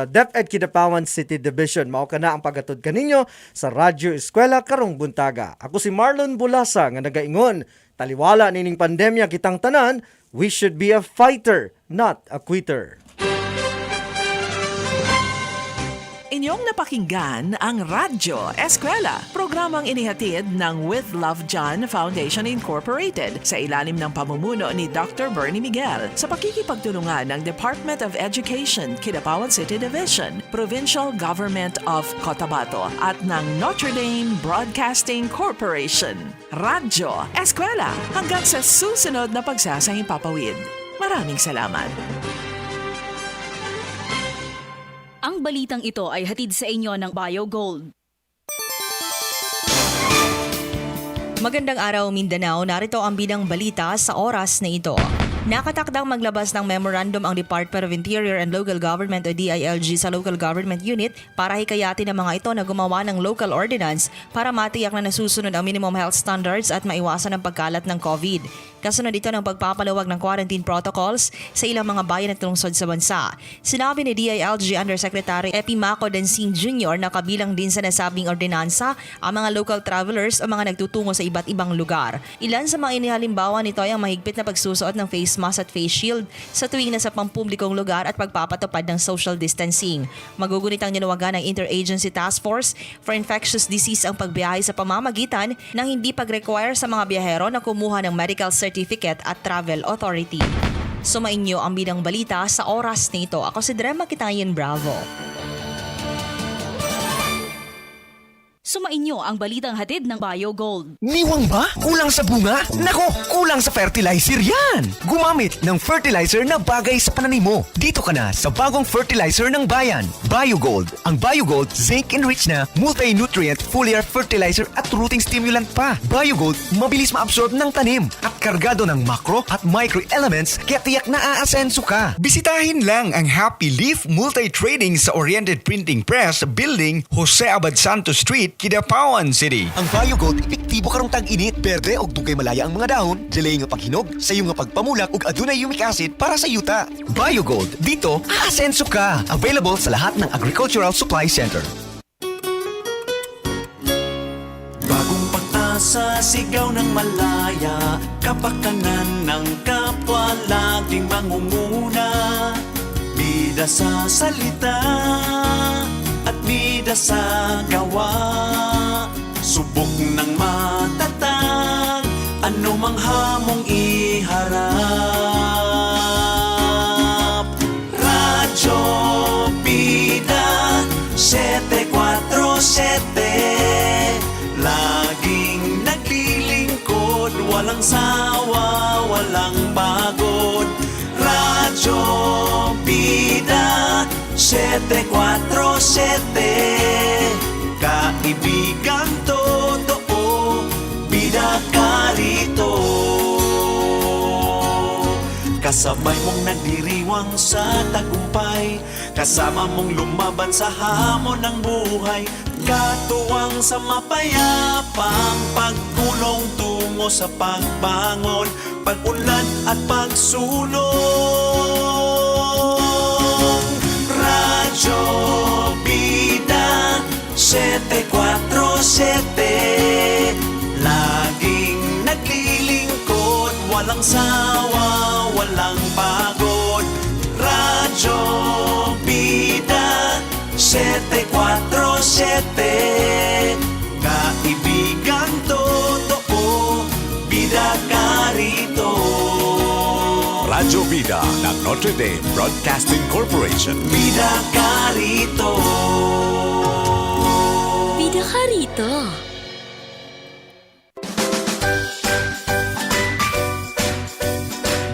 DepEd Kidapawan City Division. Mao kana ang paghatod kaninyo sa Radyo ESKWELA karong buntaga. Ako si Marlon Bulasa nga nagaingon, taliwala nining pandemya kitang tanan, we should be a fighter, not a quitter. Inyong napakinggan ang Radyo ESKWELA, programang inihatid ng With Love John Foundation Incorporated sa ilalim ng pamumuno ni Dr. Bernie Miguel sa pakikipagtulungan ng Department of Education, Kidapawan City Division, Provincial Government of Cotabato at ng Notre Dame Broadcasting Corporation. Radyo ESKWELA, hanggang sa susunod na pagsasahing papawid. Maraming salamat. Ang balitang ito ay hatid sa inyo ng BioGold. Magandang araw Mindanao, narito ang bidang balita sa oras na ito. Nakatakdang maglabas ng memorandum ang Department of Interior and Local Government o DILG sa Local Government Unit para hikayatin ang mga ito na gumawa ng local ordinance para matiyak na nasusunod ang minimum health standards at maiwasan ang pagkalat ng COVID. Kasunod ito ng pagpapaluwag ng quarantine protocols sa ilang mga bayan at lungsod sa bansa. Sinabi ni DILG Undersecretary Epi Maco Dancing Jr. na kabilang din sa nasabing ordinansa ang mga local travelers o mga nagtutungo sa iba't ibang lugar. Ilan sa mga inihalimbawa nito ay ang mahigpit na pagsusuot ng face mask at face shield sa tuwing nasa pampublikong lugar at pagpapatupad ng social distancing. Magugunit ang nilawagan ng Interagency Task Force for Infectious Disease ang pagbiyahe sa pamamagitan ng hindi pag-require sa mga biyahero na kumuha ng medical certificate at travel authority. Sumainyo ang bidang balita sa oras nito. Ako si Drema Kitayin Bravo. Sumainyo ang balitang hatid ng BioGold. Niwang ba? Kulang sa bunga? Nako, kulang sa fertilizer yan! Gumamit ng fertilizer na bagay sa pananim mo. Dito ka na sa bagong fertilizer ng bayan, BioGold. Ang BioGold, zinc-enriched na multi-nutrient foliar fertilizer at rooting stimulant pa. BioGold, mabilis ma-absorb ng tanim at kargado ng macro at micro elements kaya tiyak na aasenso ka. Bisitahin lang ang Happy Leaf Multi-Trading sa Oriented Printing Press Building, Jose Abad Santos Street, Kidapawan City. Ang BioGold, epektibo karong tag-init, berde og dugay malaya ang mga dahon, delay nga paghinog, sayo nga pagpamulak ug adunay humic acid para sa yuta. BioGold, dito aasenso ka. Available sa lahat ng Agricultural Supply Center. Bagong pag-asa, sigaw ng malaya, kapakanan ng kapwa laging mangunguna. Bida sa salita at bida sa gawa, subok ng matatag, anumang hamong iharap. Radyo Bida 747, laging naglilingkod, walang sawa, walang pagod. Radyo Bida 747, kaibigan totoo, bida ka rito. Kasabay mong nagdiriwang sa tagumpay, kasama mong lumaban sa hamon ng buhay, katuwang sa mapayapang pagkulong tungo sa pagbangon, pag-unlad at pagsulong. Radyo Bida 747, laging naglilingkod, walang sawa, walang pagod. Radyo Bida 747, kaibigan totoo, bida ka rito. Radyo Bida ng Notre Dame Broadcasting Corporation. Bida ka rito. Bida ka rito.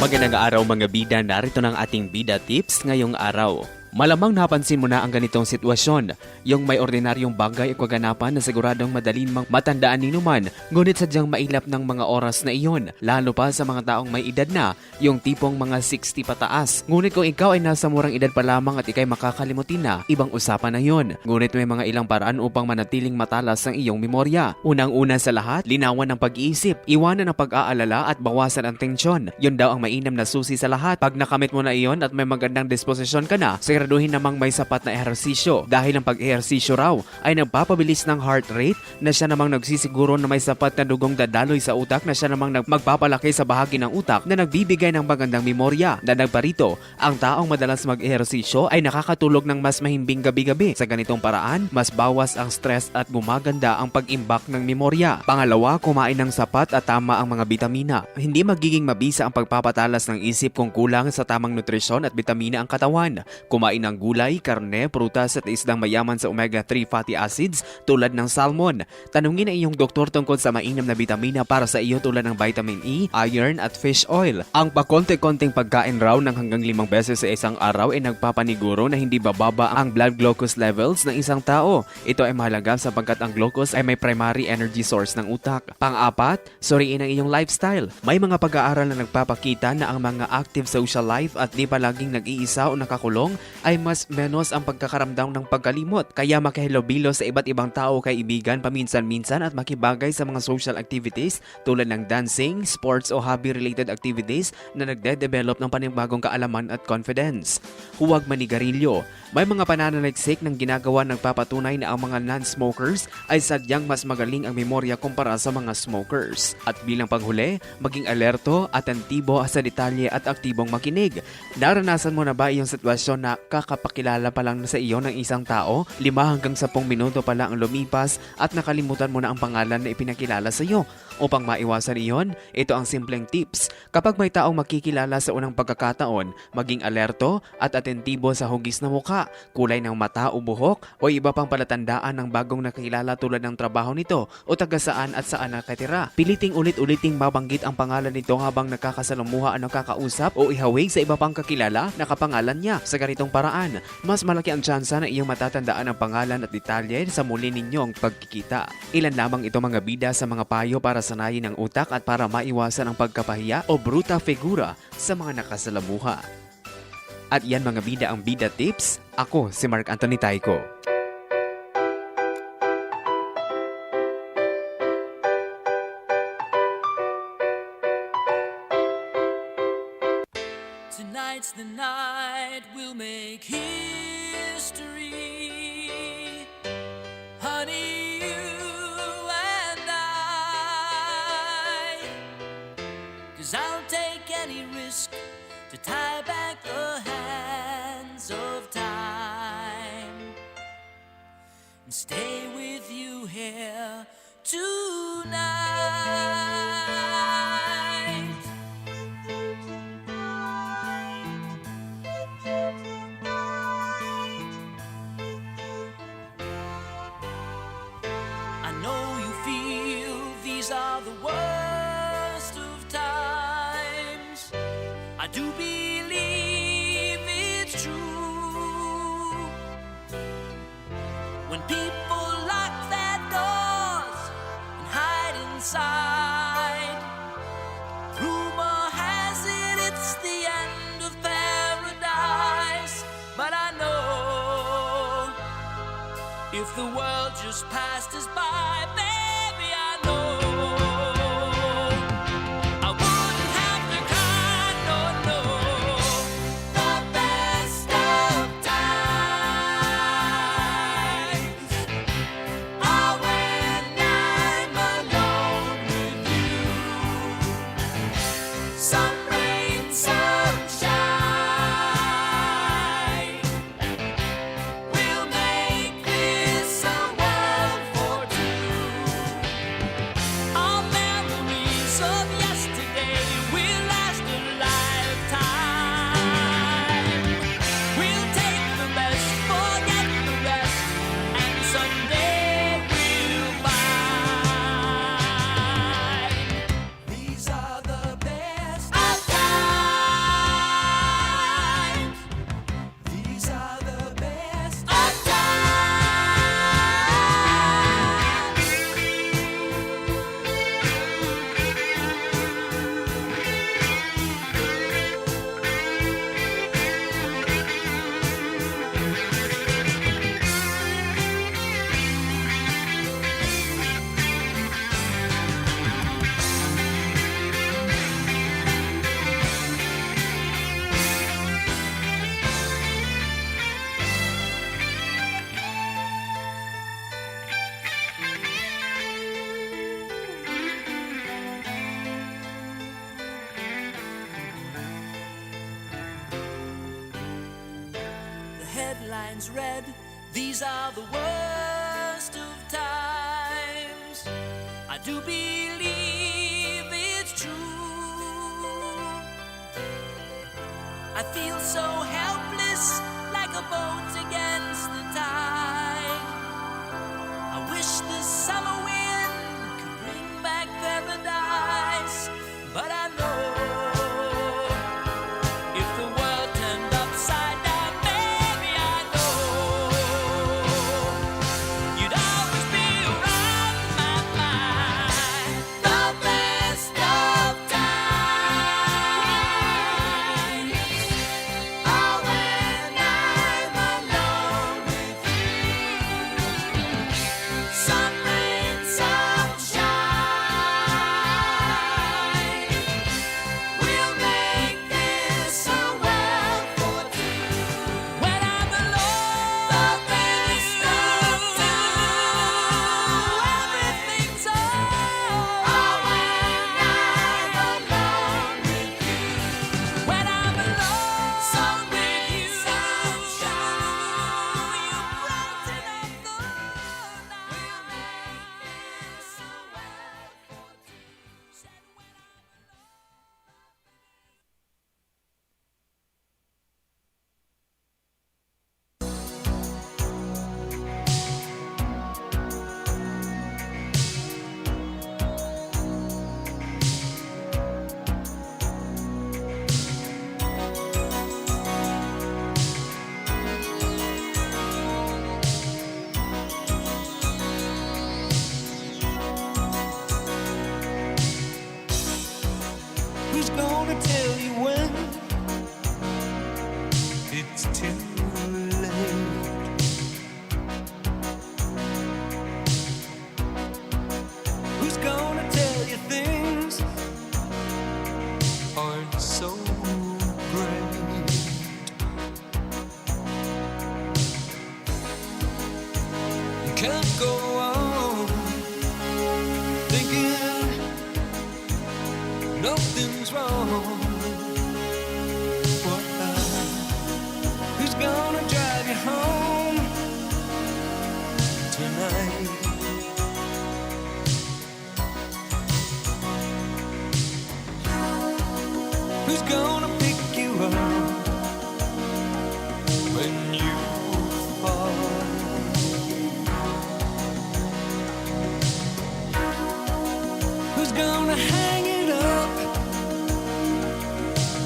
Magandang araw mga bida, narito ng ating bida tips ngayong araw. Malamang napansin mo na ang ganitong sitwasyon, yung may ordinaryong bagay o kaganapan na siguradong madaling matandaan ni numan, ngunit sadyang mailap ng mga oras na iyon, lalo pa sa mga taong may edad na, yung tipong mga 60 pataas. Ngunit kung ikaw ay nasa murang edad pa lamang at ikay makakalimutin na, ibang usapan na yon. Ngunit may mga ilang paraan upang manatiling matalas ang iyong memorya. Unang-una sa lahat, linawan ng pag-iisip, iwanan ang pag-aalala at bawasan ang tensyon. Yun daw ang mainam na susi sa lahat. Pag nakamit mo na iyon at may magandang disposisyon ka na, Siguraduhin namang may sapat na ehersisyo dahil ang pag-ehersisyo raw ay nagpapabilis ng heart rate na siya namang nagsisiguro na may sapat na dugong dadaloy sa utak na siya namang magpapalaki sa bahagi ng utak na nagbibigay ng magandang memorya. Dagdag pa rito, ang taong madalas mag-ehersisyo ay nakakatulog ng mas mahimbing gabi-gabi. Sa ganitong paraan, mas bawas ang stress at gumaganda ang pag-imbak ng memorya. Pangalawa, kumain ng sapat at tama ang mga bitamina. Hindi magiging mabisa ang pagpapatalas ng isip kung kulang sa tamang nutrisyon at bitamina ang katawan. Kumain ng gulay, karne, prutas at isdang mayaman sa omega-3 fatty acids tulad ng salmon. Tanungin ang iyong doktor tungkol sa mainam na bitamina para sa iyo tulad ng vitamin E, iron at fish oil. Ang pakonti-konting pagkain raw ng hanggang 5 beses sa isang araw ay nagpapaniguro na hindi bababa ang blood glucose levels ng isang tao. Ito ay mahalaga sapagkat ang glucose ay may primary energy source ng utak. Pang-apat, suriin ang iyong lifestyle. May mga pag-aaral na nagpapakita na ang mga active social life at di palaging nag-iisa o nakakulong ay mas menos ang pagkakaramdam ng pagkalimot. Kaya makihilobilo sa iba't ibang tao, kaibigan, paminsan-minsan at makibagay sa mga social activities tulad ng dancing, sports o hobby-related activities na nagde-develop ng panibagong kaalaman at confidence. Huwag manigarilyo. May mga pananaliksik ng ginagawa nagpapatunay na ang mga non-smokers ay sadyang mas magaling ang memorya kumpara sa mga smokers. At bilang panghuli, maging alerto, atentibo sa detalye at aktibong makinig. Naranasan mo na ba iyong sitwasyon na kakapakilala pa lang sa iyo ng isang tao, 5 hanggang 10 minuto pa lang ang lumipas at nakalimutan mo na ang pangalan na ipinakilala sa iyo? Upang maiwasan iyon, ito ang simpleng tips. Kapag may taong makikilala sa unang pagkakataon, maging alerto at atentibo sa hugis na muka, kulay ng mata o buhok o iba pang palatandaan ng bagong nakilala tulad ng trabaho nito o taga saan at saan nakatira. Piliting ulit-uliting mabanggit ang pangalan nito habang nakakasalumuha ang nakakausap o ihawig sa iba pang kakilala na kapangalan niya. Sa ganitong paraan, mas malaki ang tsansa na iyong matatandaan ang pangalan at detalye sa muli ninyong pagkikita. Ilan lamang ito mga bida sa mga payo para sanayin ang utak at para maiwasan ang pagkapahiya o bruta figura sa mga nakasalamuha. At yan mga bida ang Bida Tips. Ako si Mark Anthony Taiko. Tonight's the night we'll make history. Honey, you and I. 'Cause I'll take any risk to tie back the hands of time and stay with you here tonight. I know you feel these are the worst of times. I do believe it's true. When people lock their doors and hide inside, rumor has it it's the end of paradise. But I know if the world just passed us by, baby, I know I wouldn't have to cry, no, no. The best of times are when I'm alone with you. Some rain, some shine, we'll make this a world for two. headlines read, these are the worst of times. I do believe it's true. I feel so helpless, like a boat against the tide. I wish the summer wind could bring back paradise, but I know if the world turned upside down, baby, I know you'd always be around my mind. The best of times are when I'm alone with you. Sun, rain, sunshine, we'll make this a world for two. When I'm alone, the best of times, everything's alright. When I'm alone with you, when I'm alone, sun, rain, sunshine, you brighten up the night. We'll make this a world for two. Said when I'm Who's gonna tell you when it's too late? Who's gonna tell you things aren't so great? You can't go on thinking nothing's wrong. What who's gonna drive you home tonight? Who's gonna pick you up when you fall? Who's gonna hang it up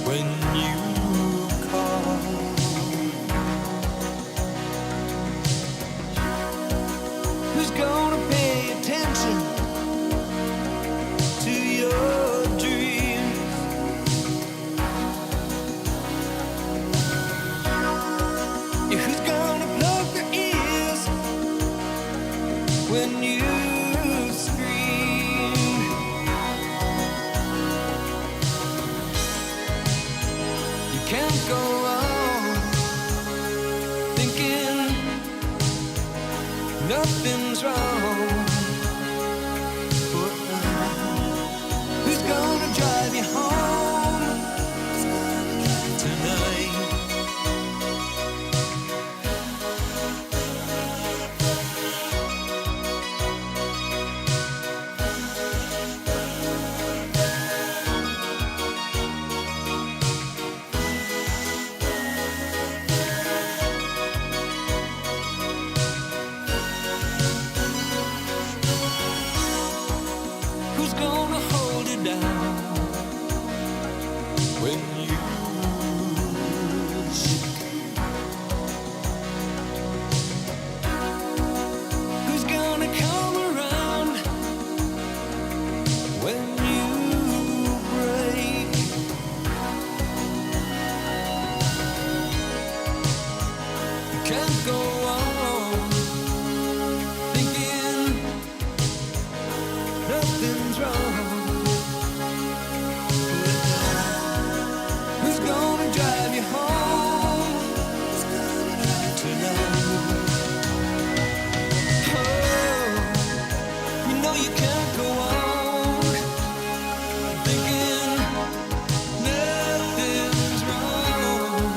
when you call? Who's gonna pay attention to your dreams? Yeah, who's gonna plug their ears when you scream? You can't go on thinking nothing's wrong. But who's gonna drive you home tonight? Who's gonna hold it down when you shake? Who's gonna come around when you break? You can't go on thinking nothing's wrong. Who's gonna drive you home tonight? Oh, you know you can't go on thinking nothing's wrong.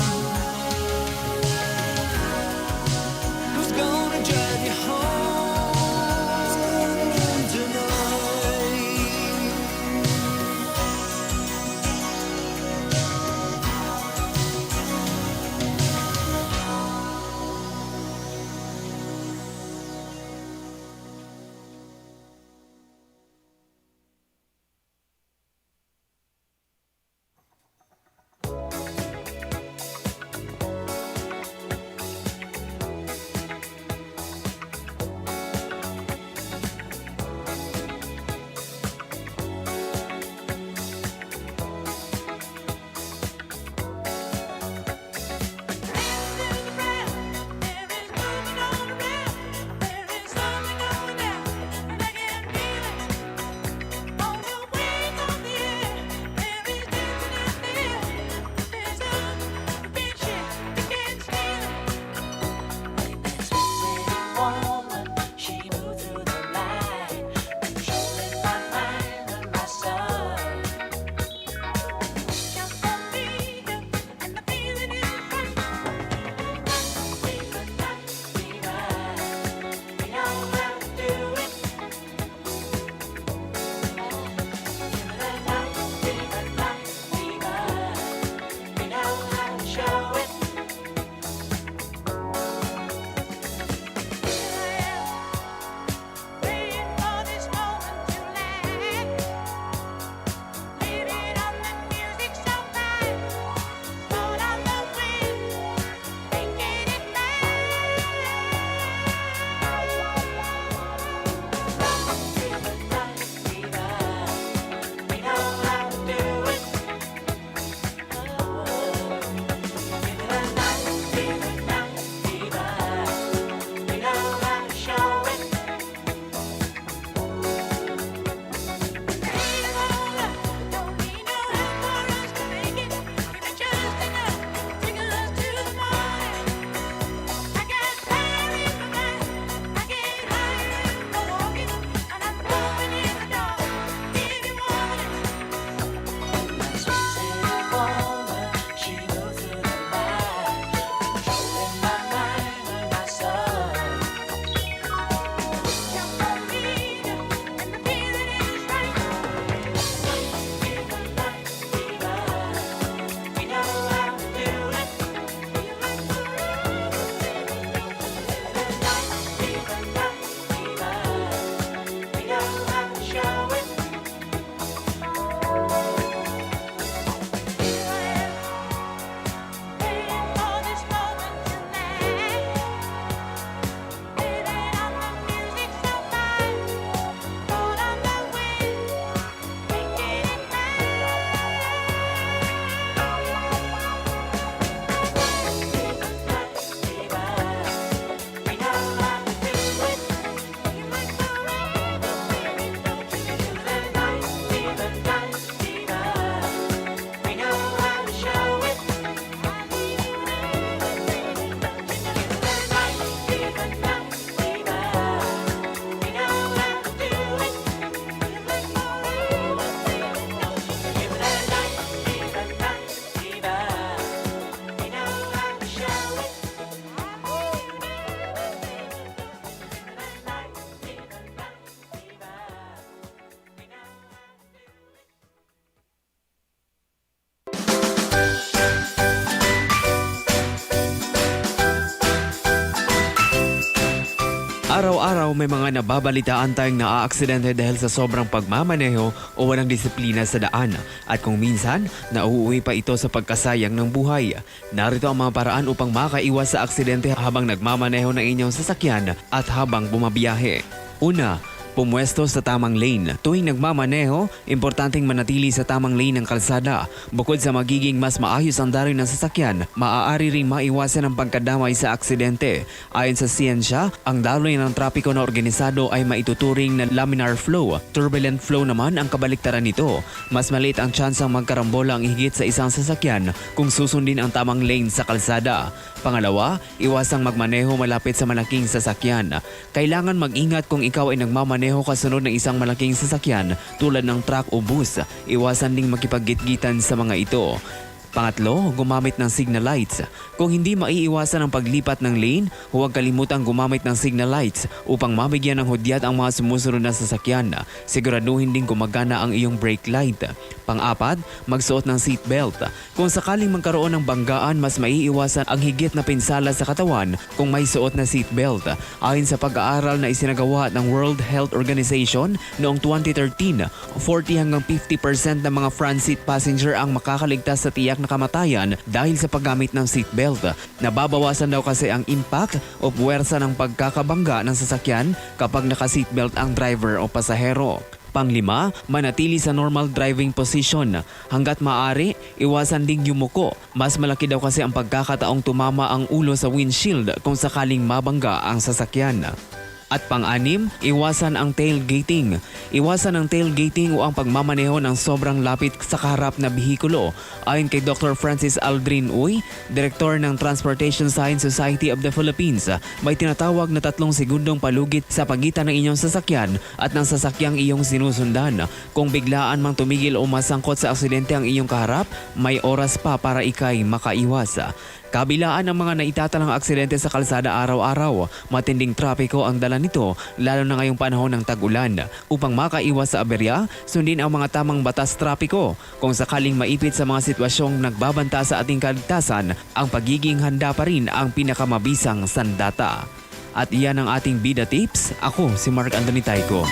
araw-araw may mga nababalitaan tayong naaaksidente dahil sa sobrang pagmamaneho o walang disiplina sa daan. At kung minsan, nauuwi pa ito sa pagkasayang ng buhay. Narito ang mga paraan upang makaiwas sa aksidente habang nagmamaneho ng inyong sasakyan at habang bumabiyahe. Una, pumwesto sa tamang lane. Tuwing nagmamaneho, importanteng manatili sa tamang lane ng kalsada. Bukod sa magiging mas maayos ang daloy ng sasakyan, maaari ring maiwasan ang pagkadamay sa aksidente. Ayon sa siyensya, ang daloy ng trapiko na organisado ay maituturing na laminar flow. Turbulent flow naman ang kabaliktaran nito. Mas maliit ang tsansang magkarambola ang higit sa isang sasakyan kung susundin ang tamang lane sa kalsada. Pangalawa, iwasang magmaneho malapit sa malaking sasakyan. Kailangan mag-ingat kung ikaw ay nagmamaneho kasunod ng isang malaking sasakyan tulad ng truck o bus. Iwasan ding makipag-gitgitan sa mga ito. Pangatlo, gumamit ng signal lights. Kung hindi maiiwasan ang paglipat ng lane, huwag kalimutang gumamit ng signal lights upang mabigyan ng hudyat ang mga sumusunod na sasakyan. Siguraduhin ding gumagana ang iyong brake light. Pang-apat, magsuot ng seatbelt. Kung sakaling magkaroon ng banggaan, mas maiiwasan ang higit na pinsala sa katawan kung may suot na seatbelt. Ayon sa pag-aaral na isinagawa ng World Health Organization noong 2013, 40 hanggang 50% ng mga front seat passenger ang makakaligtas sa tiyak na kamatayan dahil sa paggamit ng seatbelt. Nababawasan daw kasi ang impact o puwersa ng pagkakabangga ng sasakyan kapag naka-seatbelt ang driver o pasahero. Panglima, manatili sa normal driving position. Hanggat maaari, iwasan ding yumuko. Mas malaki daw kasi ang pagkakataong tumama ang ulo sa windshield kung sakaling mabangga ang sasakyan. At pang-anim, iwasan ang tailgating. Iwasan ang tailgating o ang pagmamaneho ng sobrang lapit sa kaharap na bihikulo. Ayon kay Dr. Francis Aldrin Uy, Direktor ng Transportation Science Society of the Philippines, may tinatawag na 3 segundong palugit sa pagitan ng inyong sasakyan at ng sasakyang iyong sinusundan. Kung biglaan mang tumigil o masangkot sa aksidente ang iyong kaharap, may oras pa para ikay makaiwas. Kabilaan ng mga naitatalang aksidente sa kalsada araw-araw, matinding trapiko ang dala nito lalo na ngayong panahon ng tag-ulan. Upang makaiwas sa aberya, sundin ang mga tamang batas trapiko. Kung sakaling maipit sa mga sitwasyong nagbabanta sa ating kaligtasan, ang pagiging handa pa rin ang pinakamabisang sandata. At iyan ang ating Bida Tips. Ako si Mark Anthony Tayco.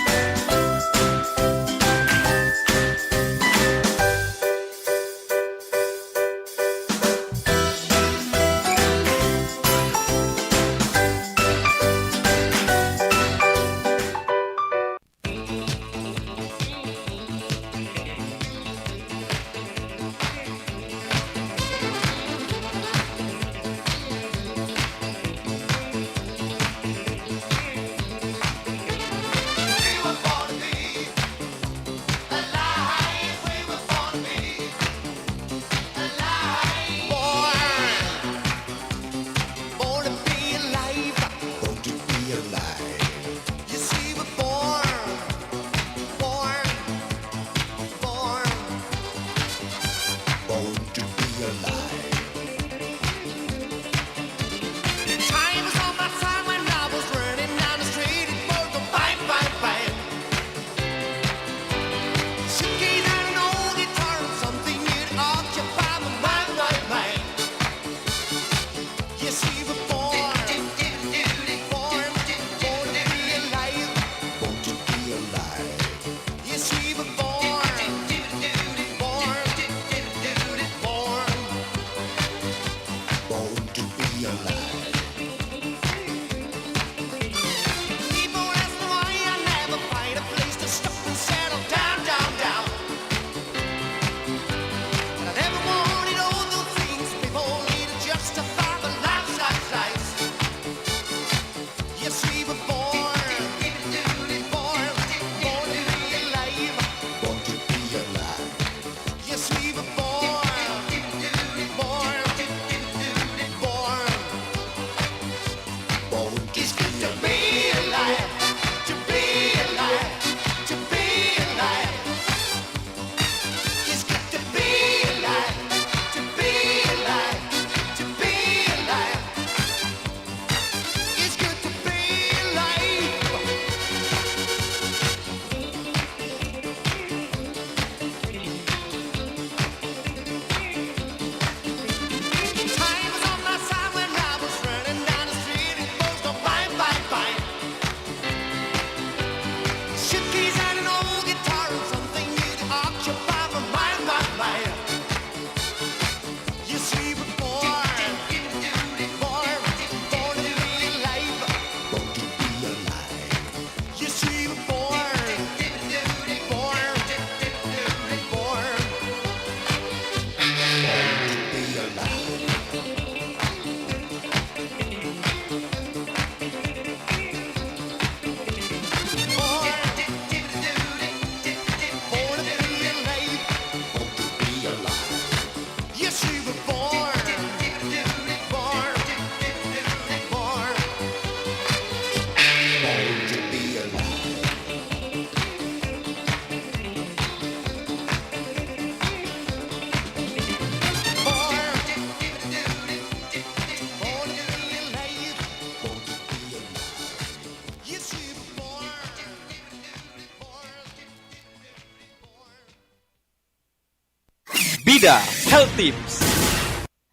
Bida Health Tips.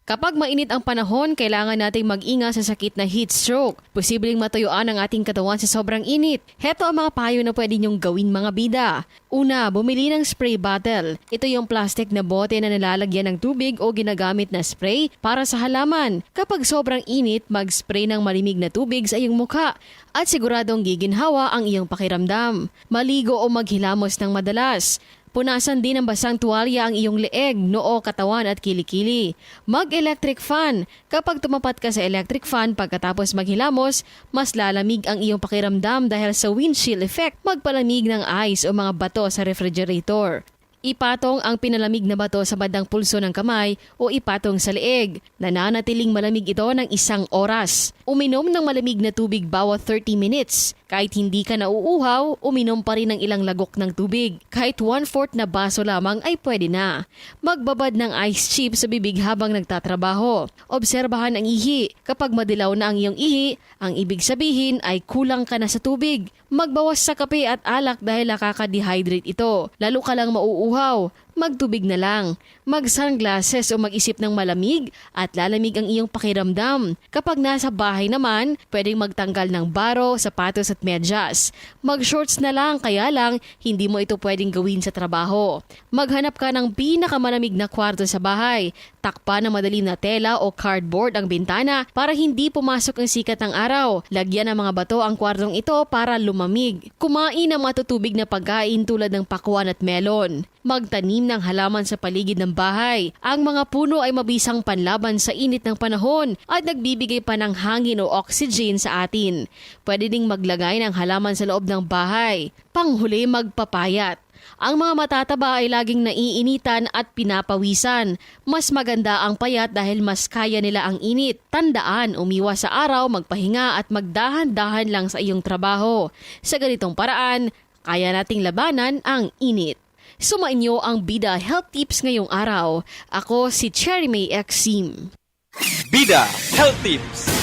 Kapag mainit ang panahon, kailangan nating mag-ingat sa sakit na heat stroke. Posibleng matuyuan ang ating katawan sa sobrang init. Heto ang mga payo na pwede niyong gawin mga bida. Una, bumili ng spray bottle. Ito yung plastic na bote na nalalagyan ng tubig o ginagamit na spray para sa halaman. Kapag sobrang init, mag-spray ng malimig na tubig sa iyong mukha at siguradong giginhawa ang iyong pakiramdam. Maligo o maghilamos ng madalas. Punasan din ng basang tuwalya ang iyong leeg, noo, katawan at kilikili. Mag-electric fan. Kapag tumapat ka sa electric fan pagkatapos maghilamos, mas lalamig ang iyong pakiramdam dahil sa windshield effect. Magpalamig ng ice o mga bato sa refrigerator. Ipatong ang pinalamig na bato sa bandang pulso ng kamay o ipatong sa leeg. Nananatiling malamig ito ng 1 oras. Uminom ng malamig na tubig bawat 30 minutes. Kahit hindi ka nauuhaw, uminom pa rin ng ilang lagok ng tubig. Kahit 1/4 na baso lamang ay pwede na. Magbabad ng ice chip sa bibig habang nagtatrabaho. Obserbahan ang ihi. Kapag madilaw na ang iyong ihi, ang ibig sabihin ay kulang ka na sa tubig. Magbawas sa kape at alak dahil nakaka-dehydrate ito. Lalo ka lang mauuhaw. Magtubig na lang. Mag-sunglasses o mag-isip ng malamig at lalamig ang iyong pakiramdam. Kapag nasa bahay naman, pwedeng magtanggal ng baro, sapatos at medyas. Mag-shorts na lang, kaya lang hindi mo ito pwedeng gawin sa trabaho. Maghanap ka ng pinakamalamig na kwarto sa bahay. Takpa na madalim na tela o cardboard ang bintana para hindi pumasok ang sikat ng araw. Lagyan ng mga bato ang kwartong ito para lumamig. Kumain ng matutubig na pagkain tulad ng pakwan at melon. Magtanim ng halaman sa paligid ng bahay. Ang mga puno ay mabisang panlaban sa init ng panahon at nagbibigay pa ng hangin o oxygen sa atin. Pwede ding maglagay ng halaman sa loob ng bahay. Panghuli, magpapayat. Ang mga matataba ay laging naiinitan at pinapawisan. Mas maganda ang payat dahil mas kaya nila ang init. Tandaan, umiwas sa araw, magpahinga at magdahan-dahan lang sa iyong trabaho. Sa ganitong paraan, kaya nating labanan ang init. Sumainyo ang Bida Health Tips ngayong araw. Ako si Cherry May Exim. Bida Health Tips.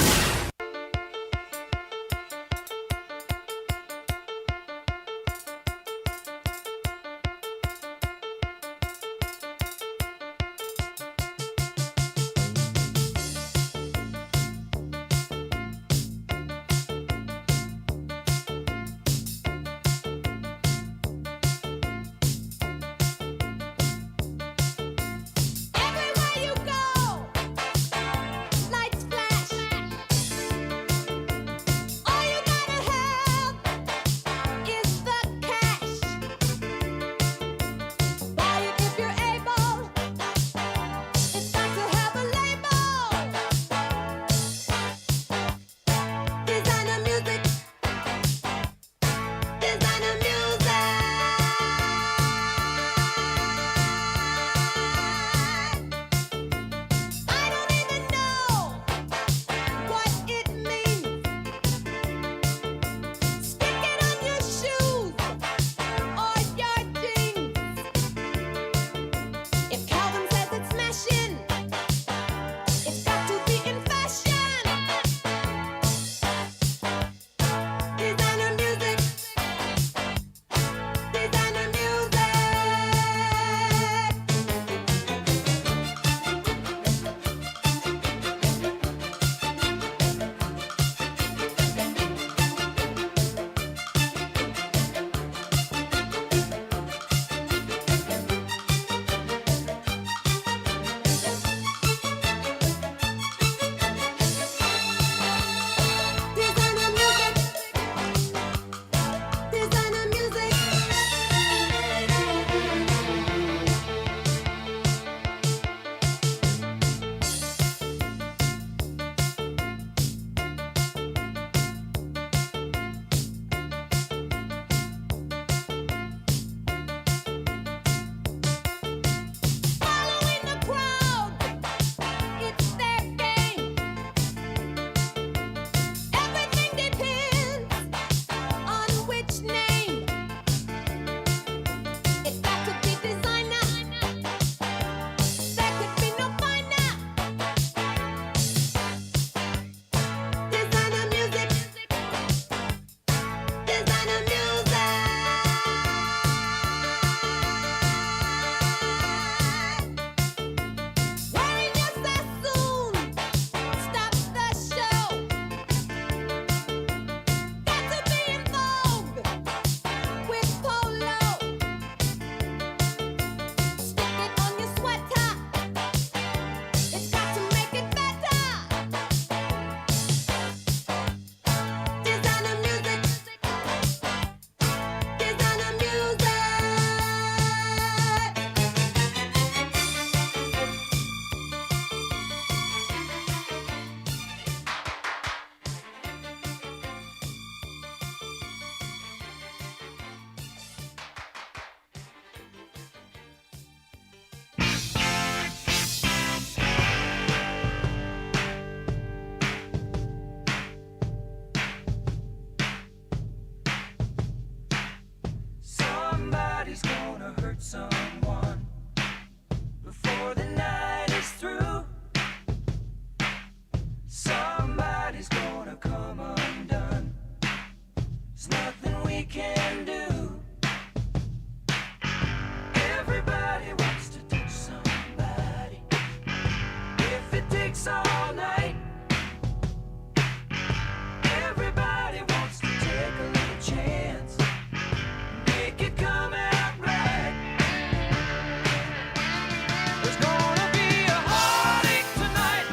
There's gonna be a heartache tonight,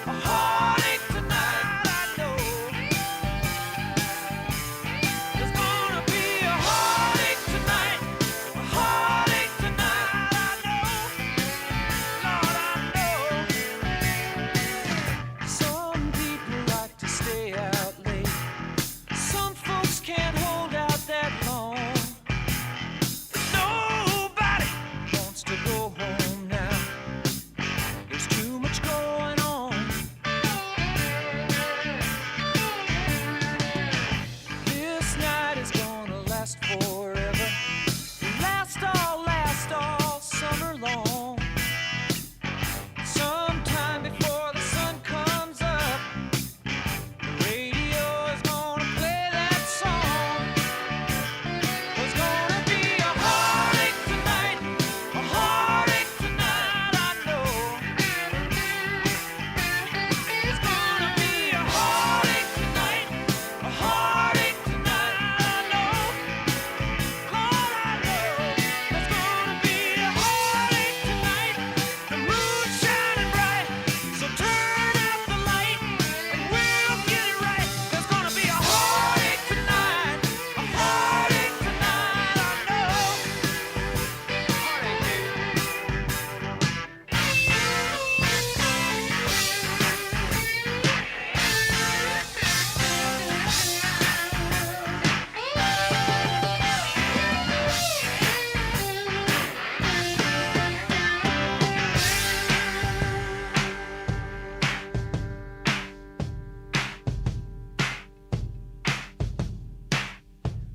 a heartache tonight, I know. There's gonna be a heartache tonight, a heartache tonight, I know. Lord, I know. Some people like to stay out late. Some folks can't hold out that long. But nobody wants to go home now. There's too much going on. This night is gonna last forever. Last all summer long. Sometime before the sun comes up, the radio is gonna play that song. There's gonna be a heartache tonight, a heartache tonight, I know. There's gonna be a heartache tonight, a heartache tonight, I know. Lord, I know. There's gonna be a heartache tonight, the moon's shining bright, so turn out the light and we'll get it right. There's gonna be a heartache tonight, a heartache tonight, I know.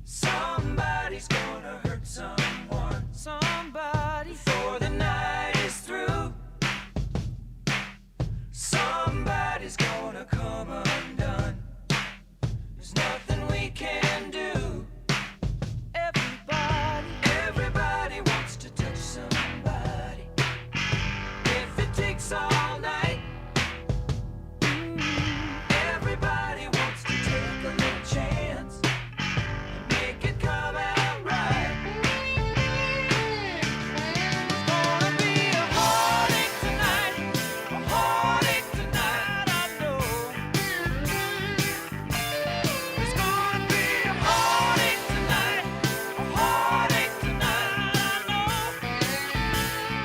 Somebody's gonna hurt someone, somebody, before the night is through. Somebody's gonna come undone. There's nothing we can do. Everybody wants to touch somebody. If it takes all night, everybody wants to take a little chance. Make it come out right. There's gonna be a heartache tonight, a heartache tonight, I know. There's gonna be a heartache tonight, a heartache tonight, I know.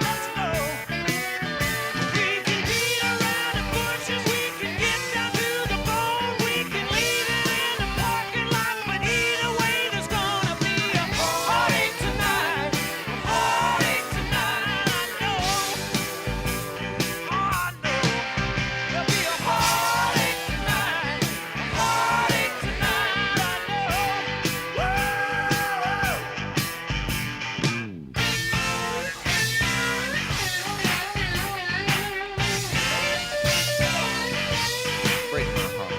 Let's go. We can beat around the bushes, we can get down to the bone, we can leave it in the parking lot, but either way there's gonna be a heartache tonight, a heartache tonight, I know. Oh, I know. There'll be a heartache tonight, a heartache tonight, I know. Woo! Break my heart.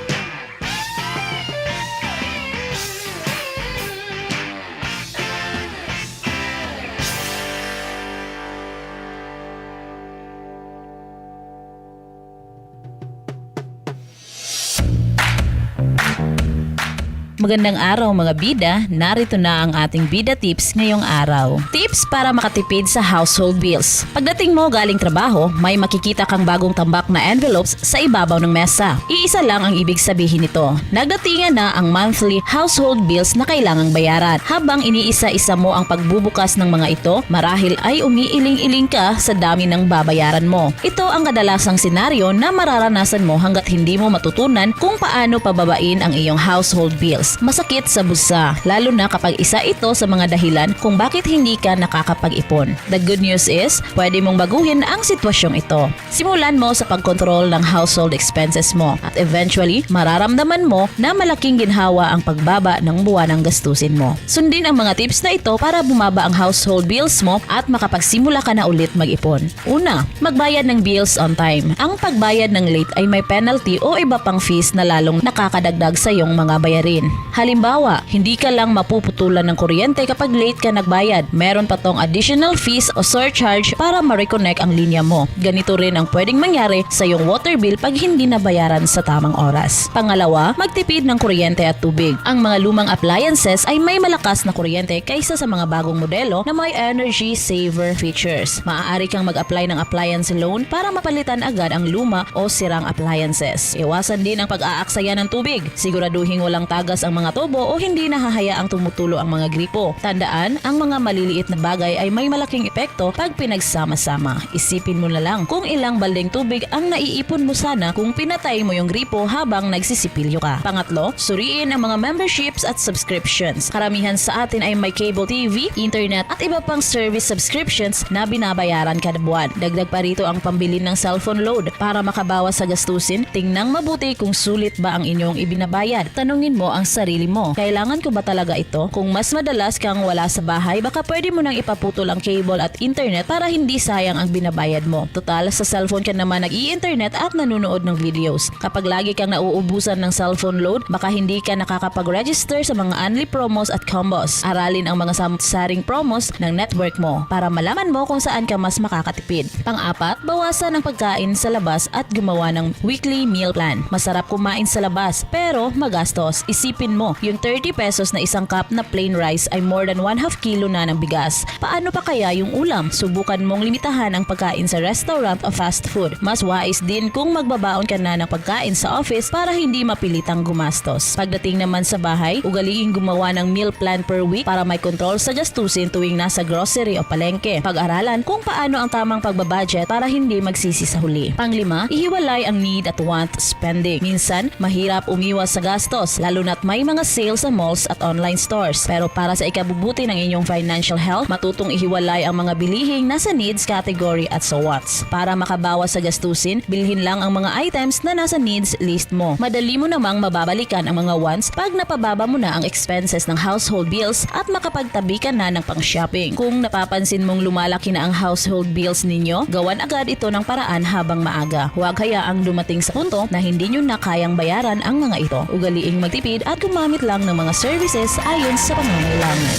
Magandang araw mga bida, narito na ang ating bida tips ngayong araw. Tips para makatipid sa household bills. Pagdating mo galing trabaho, may makikita kang bagong tambak na envelopes sa ibabaw ng mesa. Iisa lang ang ibig sabihin nito. Nagdatingan na ang monthly household bills na kailangang bayaran. Habang iniisa-isa mo ang pagbubukas ng mga ito, marahil ay umiiling-iling ka sa dami ng babayaran mo. Ito ang kadalasang senaryo na mararanasan mo hanggat hindi mo matutunan kung paano pababain ang iyong household bills. Masakit sa bulsa, lalo na kapag isa ito sa mga dahilan kung bakit hindi ka nakakapag-ipon. The good news is, pwede mong baguhin ang sitwasyong ito. Simulan mo sa pagkontrol ng household expenses mo at eventually, mararamdaman mo na malaking ginhawa ang pagbaba ng buwanang gastusin mo. Sundin ang mga tips na ito para bumaba ang household bills mo at makapagsimula ka na ulit mag-ipon. Una, magbayad ng bills on time. Ang pagbayad ng late ay may penalty o iba pang fees na lalong nakakadagdag sa iyong mga bayarin. Halimbawa, hindi ka lang mapuputulan ng kuryente kapag late ka nagbayad. Meron pa tong additional fees o surcharge para ma-reconnect ang linya mo. Ganito rin ang pwedeng mangyari sa iyong water bill pag hindi nabayaran sa tamang oras. Pangalawa, magtipid ng kuryente at tubig. Ang mga lumang appliances ay may malakas na kuryente kaysa sa mga bagong modelo na may energy saver features. Maaari kang mag-apply ng appliance loan para mapalitan agad ang luma o sirang appliances. Iwasan din ang pag-aaksaya ng tubig. Siguraduhin walang tagas ang mga tubo o hindi nahahayaang tumutulo ang mga gripo. Tandaan, ang mga maliliit na bagay ay may malaking epekto pag pinagsama-sama. Isipin mo na lang kung ilang baldeng tubig ang naiipon mo sana kung pinatay mo yung gripo habang nagsisipilyo ka. Pangatlo, suriin ang mga memberships at subscriptions. Karamihan sa atin ay may cable TV, internet at iba pang service subscriptions na binabayaran kada buwan. Dagdag pa rito ang pambili ng cellphone load. Para makabawas sa gastusin, tingnang mabuti kung sulit ba ang inyong ibinabayad. Tanungin mo ang sarili mo, kailangan ko ba talaga ito? Kung mas madalas kang wala sa bahay, baka pwede mo nang ipaputol ang cable at internet para hindi sayang ang binabayad mo. Total, sa cellphone ka naman nag-i-internet at nanonood ng videos. Kapag lagi kang nauubusan ng cellphone load, baka hindi ka nakakapag-register sa mga unli promos at combos. Aralin ang mga saring promos ng network mo para malaman mo kung saan ka mas makakatipid. Pang-apat, bawasan ang pagkain sa labas at gumawa ng weekly meal plan. Masarap kumain sa labas pero magastos. Isipin mo, yung 30 pesos na isang cup na plain rice ay more than 1/2 kilo na ng bigas. Paano pa kaya yung ulam? Subukan mong limitahan ang pagkain sa restaurant o fast food. Mas wise din kung magbabaon ka na ng pagkain sa office para hindi mapilitang gumastos. Pagdating naman sa bahay, ugaliing gumawa ng meal plan per week para may control sa gastusin tuwing nasa grocery o palengke. Pag-aralan kung paano ang tamang pagbabudget para hindi magsisi sa huli. Panglima, ihiwalay ang need at want spending. Minsan, mahirap umiwas sa gastos, lalo na't may mga sales sa malls at online stores. Pero para sa ikabubuti ng inyong financial health, matutong ihiwalay ang mga bilihing nasa needs category at sa wants. Para makabawas sa gastusin, bilhin lang ang mga items na nasa needs list mo. Madali mo namang mababalikan ang mga wants pag napababa mo na ang expenses ng household bills at makapagtabi ka na ng pang-shopping. Kung napapansin mong lumalaki na ang household bills ninyo, gawan agad ito ng paraan habang maaga. Huwag hayaang dumating sa punto na hindi nyo na kayang bayaran ang mga ito. Ugaliing magtipid at gumamit lang ng mga services ayon sa pangangailangan.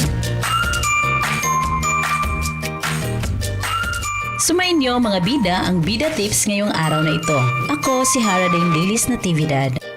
Sumainyo mga bida ang Bida Tips ngayong araw na ito. Ako si Haradine Lilis Natividad.